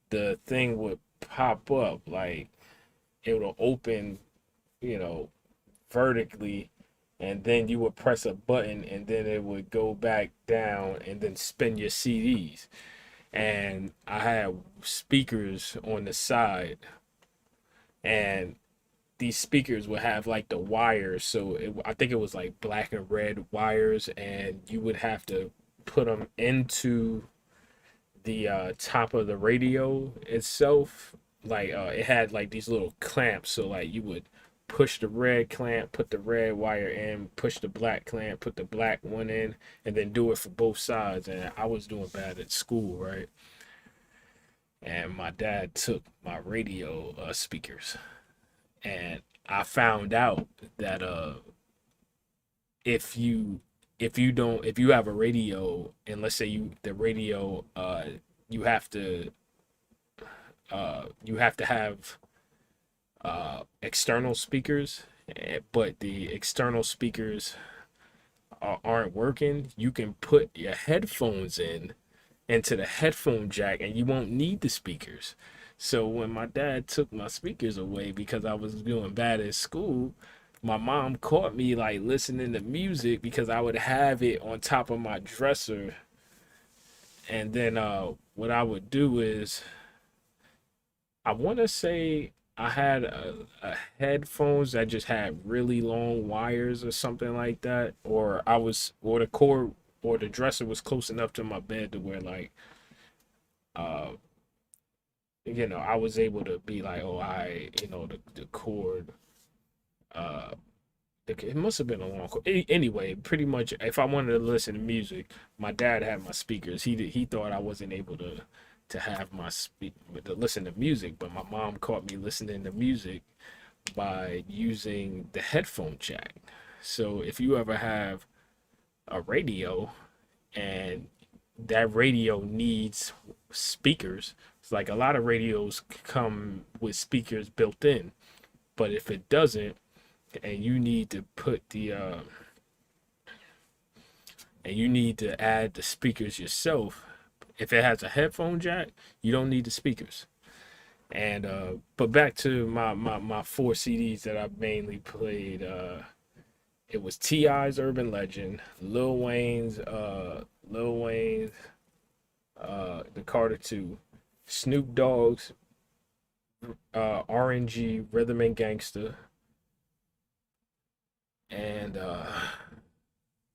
the thing would pop up, like it would open, vertically, and then you would press a button and then it would go back down and then spin your CDs. And I had speakers on the side, and these speakers would have like the wires. So I think it was like black and red wires, and you would have to put them into the top of the radio itself. Like it had like these little clamps, so like you would push the red clamp, put the red wire in, push the black clamp, put the black one in, and then do it for both sides. And I was doing bad at school, right? And my dad took my radio speakers, and I found out that if you have a radio, and let's say the radio you have to have external speakers, but the external speakers aren't working, you can put your headphones into the headphone jack and you won't need the speakers. So when my dad took my speakers away because I was doing bad at school, my mom caught me like listening to music because I would have it on top of my dresser. And then what I would do is, I want to say I had a headphones that just had really long wires or something like that, or the cord or the dresser was close enough to my bed to where like I was able to be like, oh, the cord it must have been a long cord. Anyway, pretty much if I wanted to listen to music, my dad had my speakers. He thought I wasn't able to have to listen to music, but my mom caught me listening to music by using the headphone jack. So if you ever have a radio and that radio needs speakers, it's like a lot of radios come with speakers built in, but if it doesn't, and you need to put and you need to add the speakers yourself, if it has a headphone jack, you don't need the speakers. And but back to my 4 CDs that I mainly played, it was T.I.'s Urban Legend, Lil Wayne's the Carter 2, Snoop Dogg's RNG Rhythm and Gangsta, and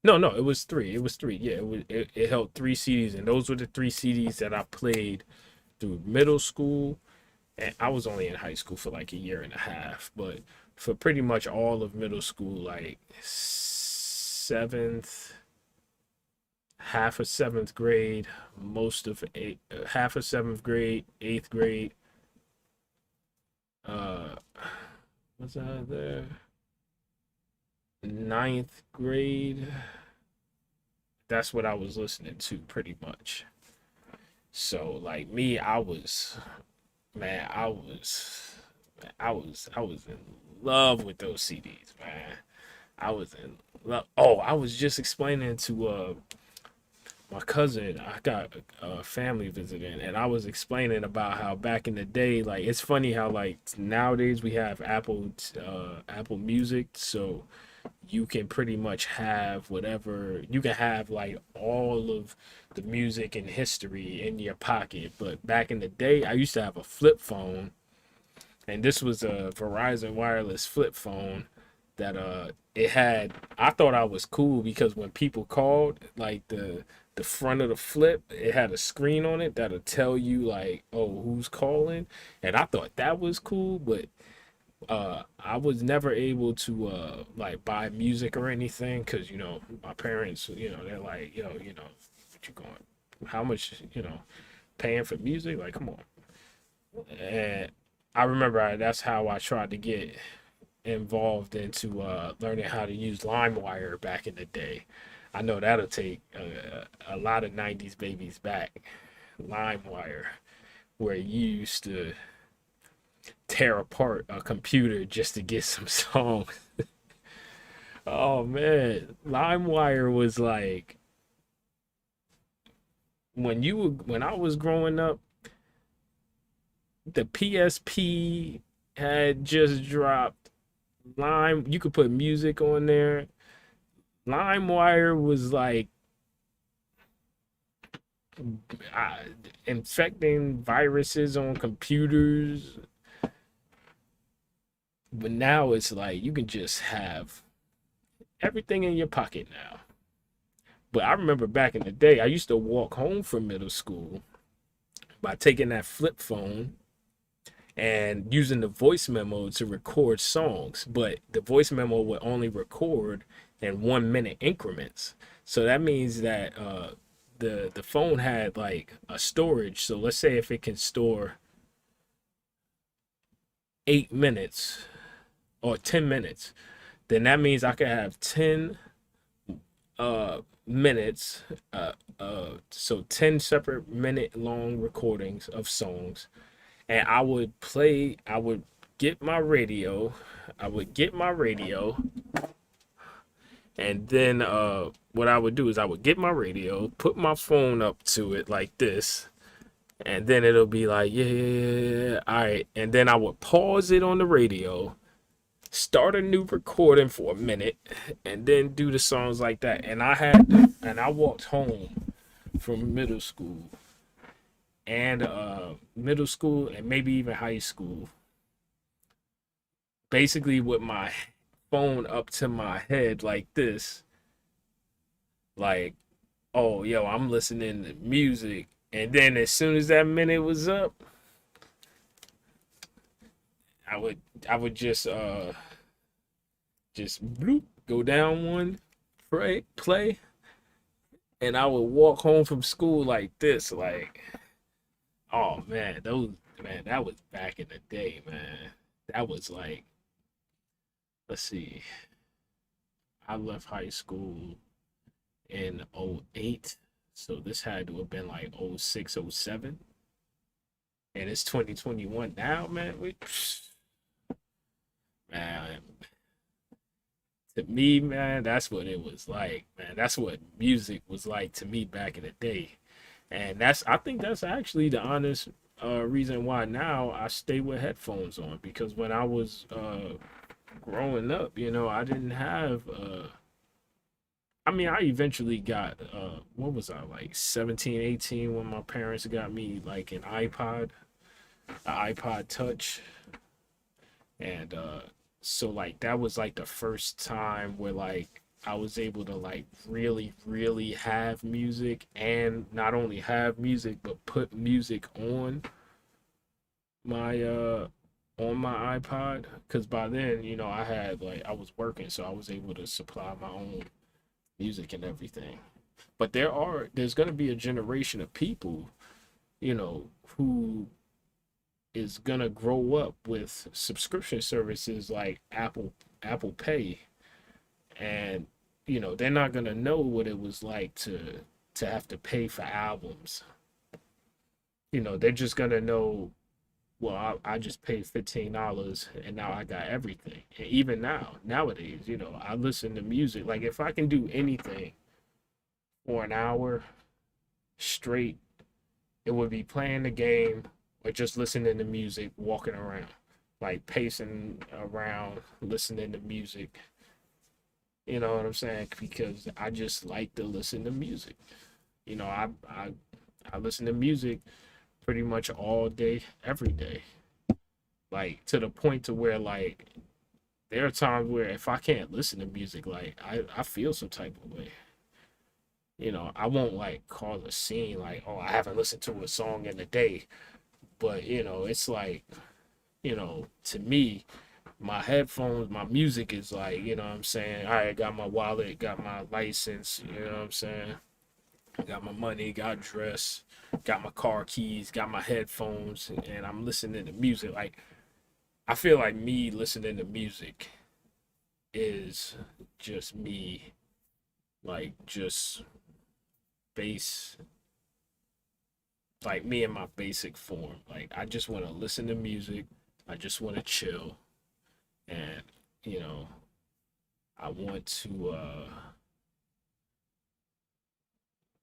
no, it was 3. It was 3. Yeah, it held 3 CDs, and those were the 3 CDs that I played through middle school, and I was only in high school for like a year and a half, but for pretty much all of middle school, like 7th, half of 7th grade, most of half of 7th grade, 8th grade, was I there? 9th grade. That's what I was listening to pretty much. So like me, I was in love with those CDs, man. I was in love. Oh, I was just explaining to my cousin, I got a family visiting, and I was explaining about how back in the day, like it's funny how like nowadays we have Apple Music, so you can pretty much have whatever you can have, like all of the music and history in your pocket. But back in the day, I used to have a flip phone, and this was a Verizon wireless flip phone that it had. I thought I was cool because when people called, like the front of the flip, it had a screen on it that'll tell you like, oh, who's calling, and I thought that was cool. But I was never able to like buy music or anything because my parents, they're like, yo, what you going, how much, paying for music, like come on. And I remember that's how I tried to get involved into learning how to use LimeWire back in the day. I know that'll take a lot of 90s babies back. LimeWire, where you used to tear apart a computer just to get some songs. Oh man, LimeWire was like when I was growing up, the PSP had just dropped. You could put music on there. LimeWire was like infecting viruses on computers. But now it's like you can just have everything in your pocket now. But I remember back in the day, I used to walk home from middle school by taking that flip phone and using the voice memo to record songs. But the voice memo would only record in 1 minute increments. So that means that the phone had like a storage. So let's say if it can store 8 minutes or 10 minutes, then that means I could have 10 minutes, so 10 separate minute long recordings of songs. And I would get my radio, and then what I would do is I would get my radio, put my phone up to it like this, and then it'll be like, yeah, all right. And then I would pause it on the radio, start a new recording for a minute, and then do the songs like that. And I walked home from middle school and maybe even high school, basically with my phone up to my head like this, like, oh, yo, I'm listening to music. And then as soon as that minute was up, I would just bloop, go down one, play, and I would walk home from school like this, like, oh man, that was back in the day, man. That was like, let's see, I left high school in '08, so this had to have been like '06, '07, and it's 2021 now, man. Man, to me, man, that's what it was like, man. That's what music was like to me back in the day. And I think that's actually the honest reason why now I stay with headphones on, because when I was growing up, I didn't have I mean, I eventually got what was I, like 17, 18 when my parents got me like an iPod Touch. And so like that was like the first time where like I was able to like really, really have music, and not only have music but put music on my iPod, because by then I was working, so I was able to supply my own music and everything. But there's going to be a generation of people who is going to grow up with subscription services like Apple Pay, and they're not going to know what it was like to have to pay for albums. They're just going to know, well, I just paid $15 and now I got everything. And even nowadays, I listen to music. Like if I can do anything for an hour, straight, it would be playing the game or just listening to music, walking around, like pacing around, listening to music. You know what I'm saying? Because I just like to listen to music. You know, I listen to music pretty much all day, every day. Like to the point to where like there are times where if I can't listen to music, like I feel some type of way. You know, I won't like cause a scene like, oh, I haven't listened to a song in a day. But, you know, it's like, you know, to me, my headphones, my music is like, you know what I'm saying? I got my wallet, got my license, you know what I'm saying? Got my money, got dress, got my car keys, got my headphones, and I'm listening to music. Like, I feel like me listening to music is just me, like, just base, like me in my basic form. Like, I just want to listen to music. I just want to chill. And, you know, I want to,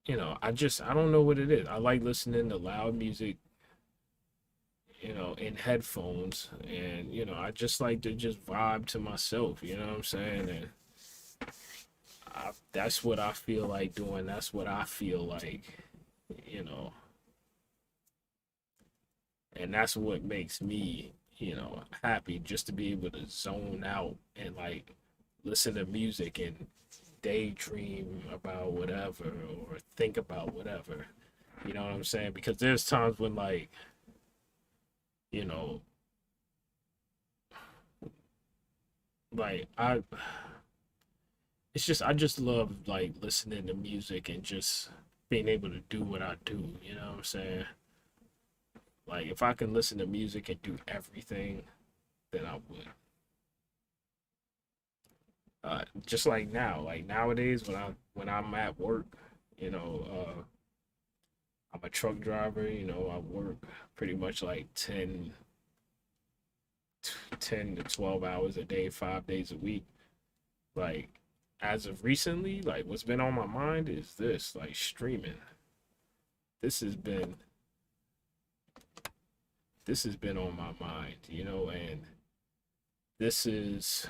you know, I don't know what it is. I like listening to loud music, you know, in headphones. And, you know, I just like to just vibe to myself, you know what I'm saying? And that's what I feel like doing. That's what I feel like, you know. And that's what makes me, you know, happy, just to be able to zone out and like listen to music and daydream about whatever or think about whatever. You know what I'm saying? Because there's times when like, you know, like I just love like listening to music and just being able to do what I do, you know what I'm saying? Like if I can listen to music and do everything, then I would. Just like now, like nowadays when I'm at work, you know, I'm a truck driver, you know, I work pretty much like 10 to 12 hours a day, 5 days a week. Like as of recently, like what's been on my mind is this, like streaming. This has been on my mind, you know, and this is,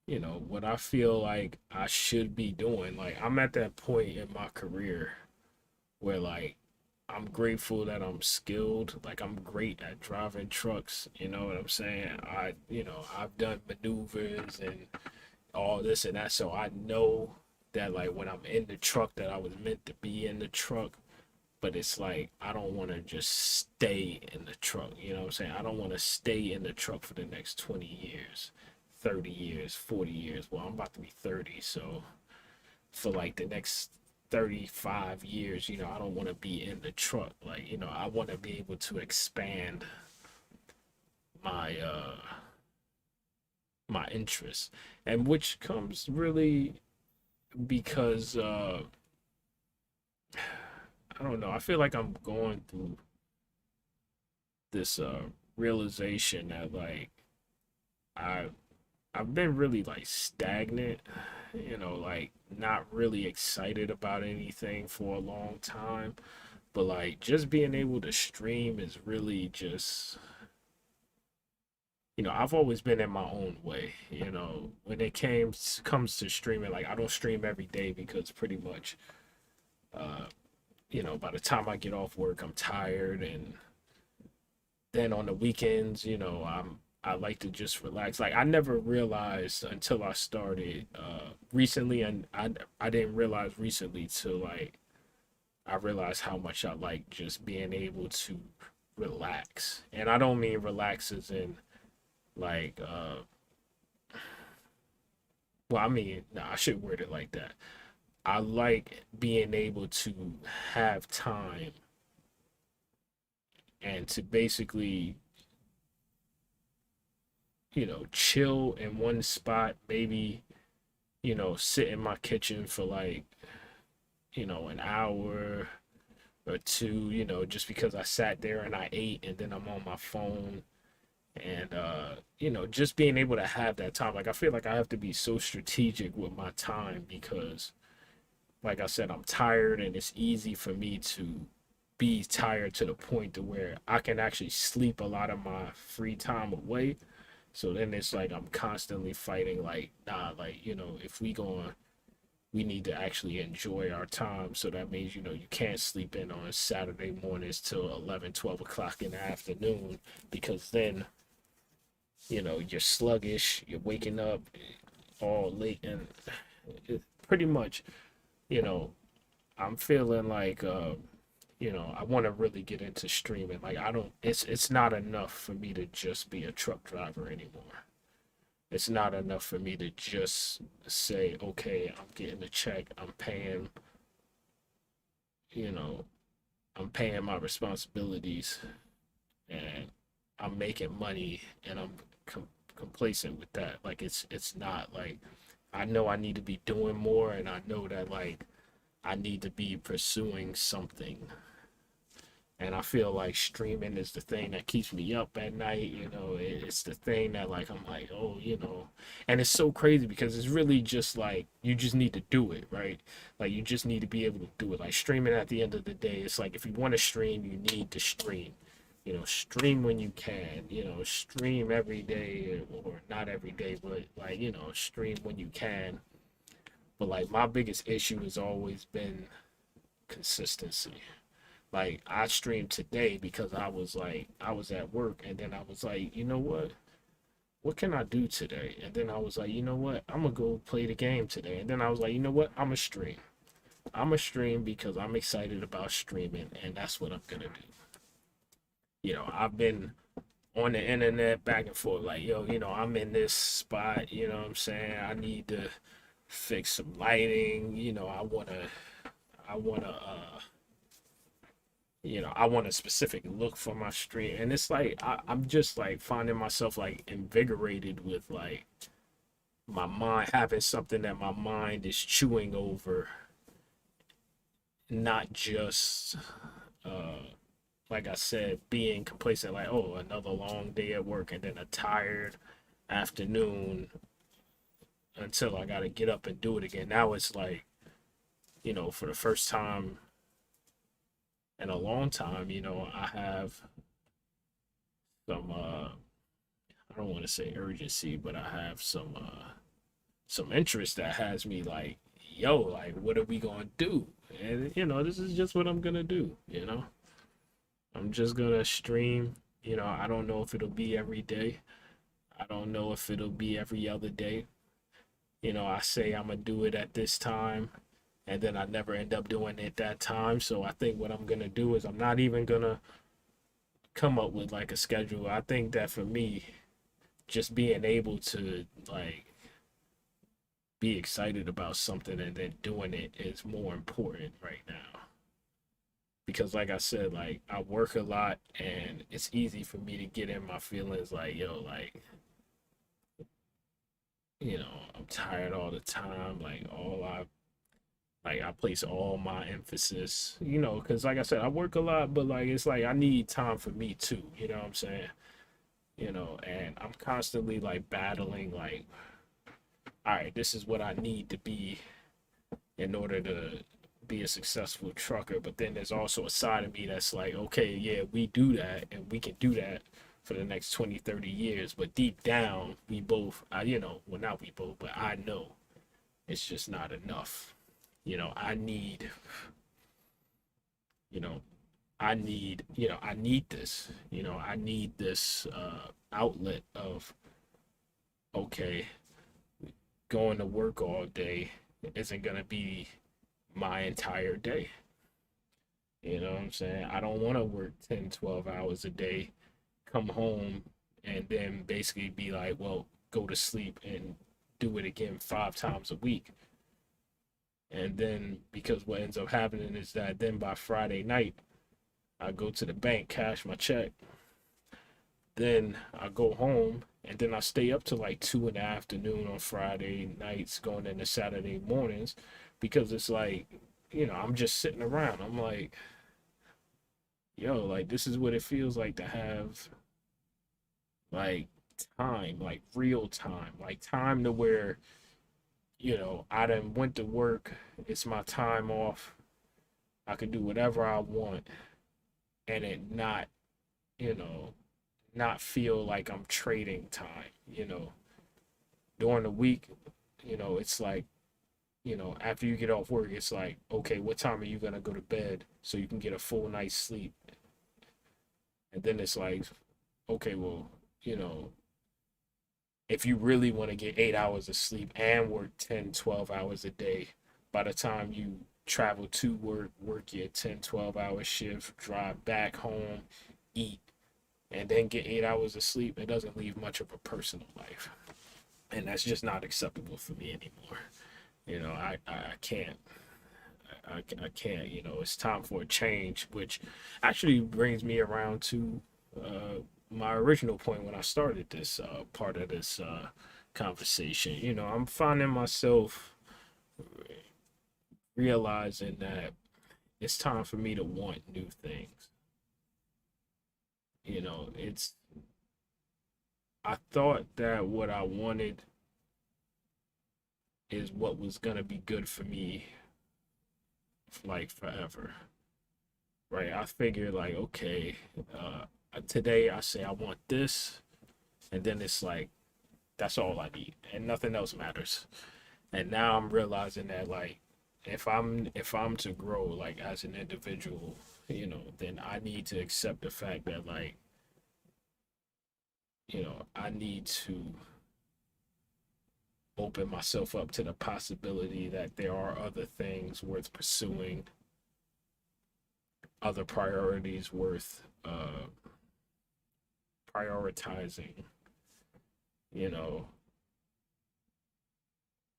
you know, what I feel like I should be doing. Like I'm at that point in my career where like I'm grateful that I'm skilled. Like I'm great at driving trucks, you know what I'm saying? You know, I've done maneuvers and all this and that, so I know that like when I'm in the truck that I was meant to be in the truck. But it's like I don't want to just stay in the truck, you know what I'm saying? I don't want to stay in the truck for the next 20 years, 30 years, 40 years. Well, I'm about to be 30, so for like the next 35 years, you know, I don't want to be in the truck. Like, you know, I want to be able to expand my my interests, and which comes really because I don't know. I feel like I'm going through this realization that like I I've been really like stagnant, you know, like not really excited about anything for a long time. But like just being able to stream is really just, you know, I've always been in my own way, you know, when it comes to streaming. Like I don't stream every day because pretty much you know, by the time I get off work, I'm tired, and then on the weekends, you know, I like to just relax. Like I never realized until I started recently, and I didn't realize recently till like I realized how much I like just being able to relax. And I don't mean relax as in like well, I mean, no, I should word it like that. I like being able to have time and to basically, you know, chill in one spot, maybe, you know, sit in my kitchen for like, you know, an hour or two, you know, just because I sat there and I ate and then I'm on my phone. And you know, just being able to have that time. Like I feel like I have to be so strategic with my time because, like I said, I'm tired, and it's easy for me to be tired to the point to where I can actually sleep a lot of my free time away. So then it's like I'm constantly fighting, like, nah, like, if we need to actually enjoy our time. So that means, you can't sleep in on Saturday mornings till 11, 12 o'clock in the afternoon, because then, you're sluggish, you're waking up all late, and it pretty much, you know, I'm feeling like, I want to really get into streaming. Like, it's not enough for me to just be a truck driver anymore. It's not enough for me to just say, okay, I'm getting a check, you know, I'm paying my responsibilities, and I'm making money, and I'm complacent with that. Like, it's not like, I know I need to be doing more, and I know that, like, I need to be pursuing something. And I feel like streaming is the thing that keeps me up at night. It's the thing that, like, I'm like, oh, and it's so crazy because it's really just like, you just need to do it, right? Like, you just need to be able to do it. Like, streaming, at the end of the day, it's like, if you want to stream, you need to stream. Stream when you can. Stream every day, or not every day, but, like, stream when you can. But, like, my biggest issue has always been consistency. Like, I streamed today because I was at work, and then I was like, you know what can I do today? And then I was like, you know what, I'm gonna go play the game today. And then I was like, you know what, I'm gonna stream because I'm excited about streaming, and that's what I'm gonna do. I've been on the internet back and forth, like, yo, I'm in this spot, what I'm saying, I need to fix some lighting, I want a specific look for my stream. And it's like, I'm just like finding myself like invigorated with, like, my mind, having something that my mind is chewing over, not just like I said, being complacent, like, oh, another long day at work, and then a tired afternoon until I gotta get up and do it again. Now it's like, for the first time in a long time, I have some I don't want to say urgency, but I have some interest that has me like, yo, like, what are we gonna do? And this is just what I'm gonna do. I'm just gonna stream. I don't know if it'll be every day. I don't know if it'll be every other day. I say I'm gonna do it at this time, and then I never end up doing it that time. So I think what I'm gonna do is, I'm not even gonna come up with like a schedule. I think that for me, just being able to, like, be excited about something and then doing it is more important right now. Because, like I said, like, I work a lot, and it's easy for me to get in my feelings, like, yo, like, I'm tired all the time. Like, I place all my emphasis, because, like I said, I work a lot, but, like, it's like I need time for me too. You know what I'm saying? And I'm constantly like battling, like, all right, this is what I need to be in order to be a successful trucker. But then there's also a side of me that's like, okay, yeah, we do that, and we can do that for the next 20, 30 years. But deep down, we both, well, not we both, but I know it's just not enough. I need, I need this, I need this outlet of, okay, going to work all day isn't going to be my entire day. You know what I'm saying? I don't want to work 10, 12 hours a day, come home, and then basically be like, well, go to sleep and do it again 5 times a week. And then, because what ends up happening is that then by Friday night, I go to the bank, cash my check. Then I go home, and then I stay up to like 2 in the afternoon on Friday nights, going into Saturday mornings, because it's like, I'm just sitting around. I'm like, yo, like, this is what it feels like to have, like, time, like real time, like time to where, you know, I done went to work. It's my time off. I could do whatever I want and it not, you know, not feel like I'm trading time, you know. During the week, you know, it's like, you know, after you get off work, it's like, okay, what time are you gonna go to bed so you can get a full night's sleep? And then it's like, okay, well, you know, if you really want to get 8 hours of sleep and work 10, 12 hours a day, by the time you travel to work, work your 10, 12 hour shift, drive back home, eat, and then get 8 hours of sleep, it doesn't leave much of a personal life. And that's just not acceptable for me anymore. You know, I can't. I can't, you know, it's time for a change, which actually brings me around to my original point when I started this part of this conversation. You know, I'm finding myself realizing that it's time for me to want new things. You know, I thought that what I wanted is what was gonna be good for me like forever. Right? I figured like, okay, today I say I want this, and then it's like that's all I need, and nothing else matters. And now I'm realizing that like if I'm to grow like as an individual, you know, then I need to accept the fact that like, you know, I need to open myself up to the possibility that there are other things worth pursuing, other priorities worth prioritizing. You know,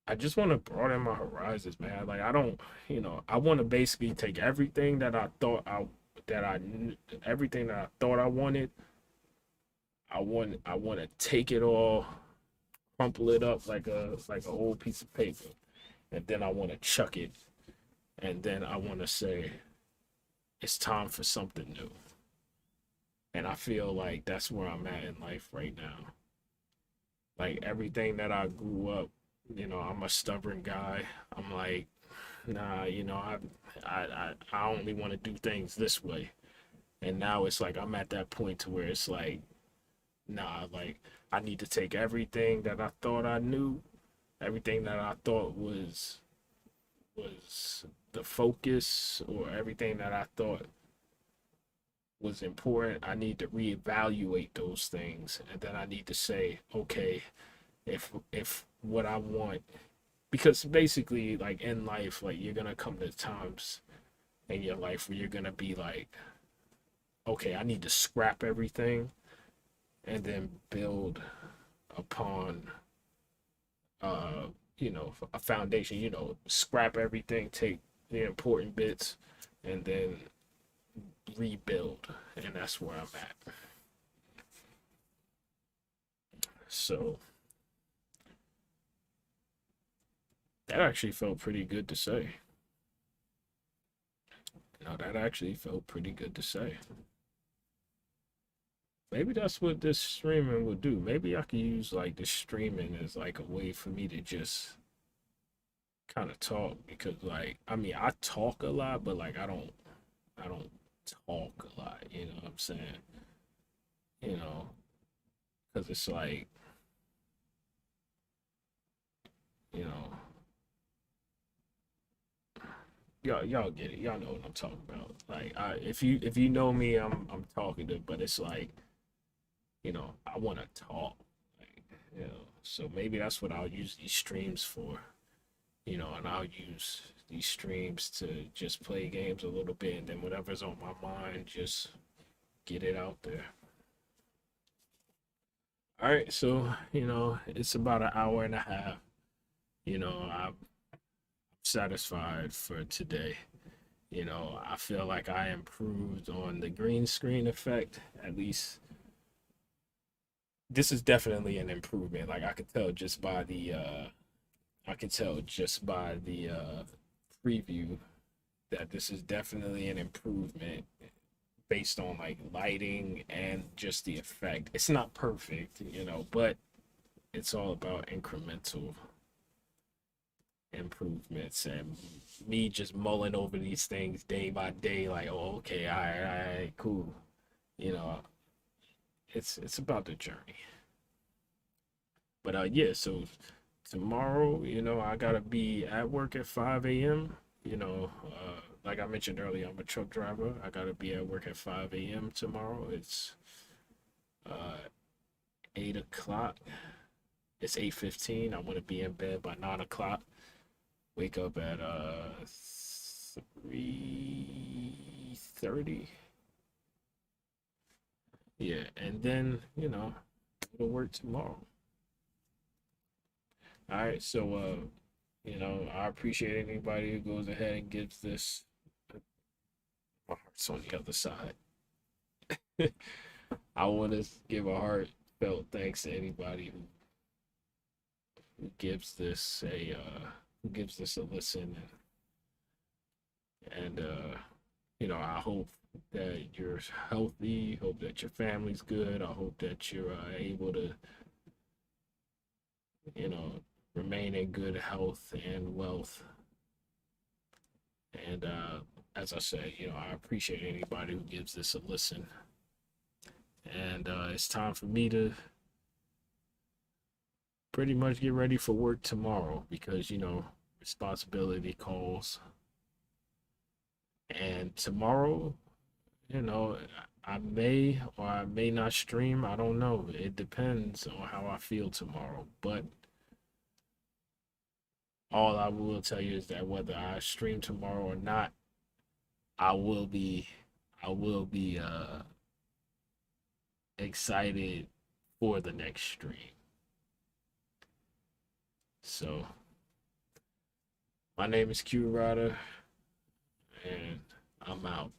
I just want to broaden my horizons, man. Like I don't, you know, I want to basically take everything that I thought I that I kn- everything that I thought I wanted. I want to take it all, crumple it up like a old piece of paper, and then I want to chuck it, and then I want to say it's time for something new. And I feel like that's where I'm at in life right now. Like everything that I grew up, you know, I'm a stubborn guy. I'm like, nah, you know, I only want to do things this way. And now it's like I'm at that point to where it's like, nah, like I need to take everything that I thought I knew, everything that I thought was the focus, or everything that I thought was important. I need to reevaluate those things, and then I need to say, okay, if what I want, because basically like in life, like you're gonna come to times in your life where you're gonna be like, okay, I need to scrap everything and then build upon you know, a foundation, you know, scrap everything, take the important bits, and then rebuild. And that's where I'm at. So that actually felt pretty good to say. No, that actually felt pretty good to say. Maybe that's what this streaming would do. Maybe I could use like this streaming as like a way for me to just kind of talk, because like I mean I talk a lot, but like I don't talk a lot, you know what I'm saying? You know, because it's like, you know, y'all get it. Y'all know what I'm talking about. Like if you know me, I'm talkative, but it's like, you know, I want to talk. Like, you know, so maybe that's what I'll use these streams for. You know, and I'll use these streams to just play games a little bit, and then whatever's on my mind, just get it out there. All right, so you know, it's about an hour and a half. You know, I'm satisfied for today. You know, I feel like I improved on the green screen effect. At least this is definitely an improvement. Like I could tell just by the preview that this is definitely an improvement based on like lighting and just the effect. It's not perfect, you know, but it's all about incremental improvements, and me just mulling over these things day by day, like, oh, okay, all right, cool. You know, it's about the journey. But yeah, so tomorrow, I gotta be at work at 5 a.m. Like I mentioned earlier, I'm a truck driver. I gotta be at work at 5 a.m. tomorrow. It's uh 8 o'clock. It's 8:15. I want to be in bed by 9 o'clock. Wake up at 3:30. Yeah, and then go to work tomorrow. All right, so I appreciate anybody who goes ahead and gives this. My heart's on the other side. I want to give a heartfelt thanks to anybody who gives this a listen, and I hope that you're healthy. Hope that your family's good. I hope that you're able to remain in good health and wealth. And as I said, I appreciate anybody who gives this a listen. And it's time for me to pretty much get ready for work tomorrow because, responsibility calls. And tomorrow, I may or I may not stream. I don't know. It depends on how I feel tomorrow. But all I will tell you is that whether I stream tomorrow or not, I will be excited for the next stream. So my name is Qrider, and I'm out.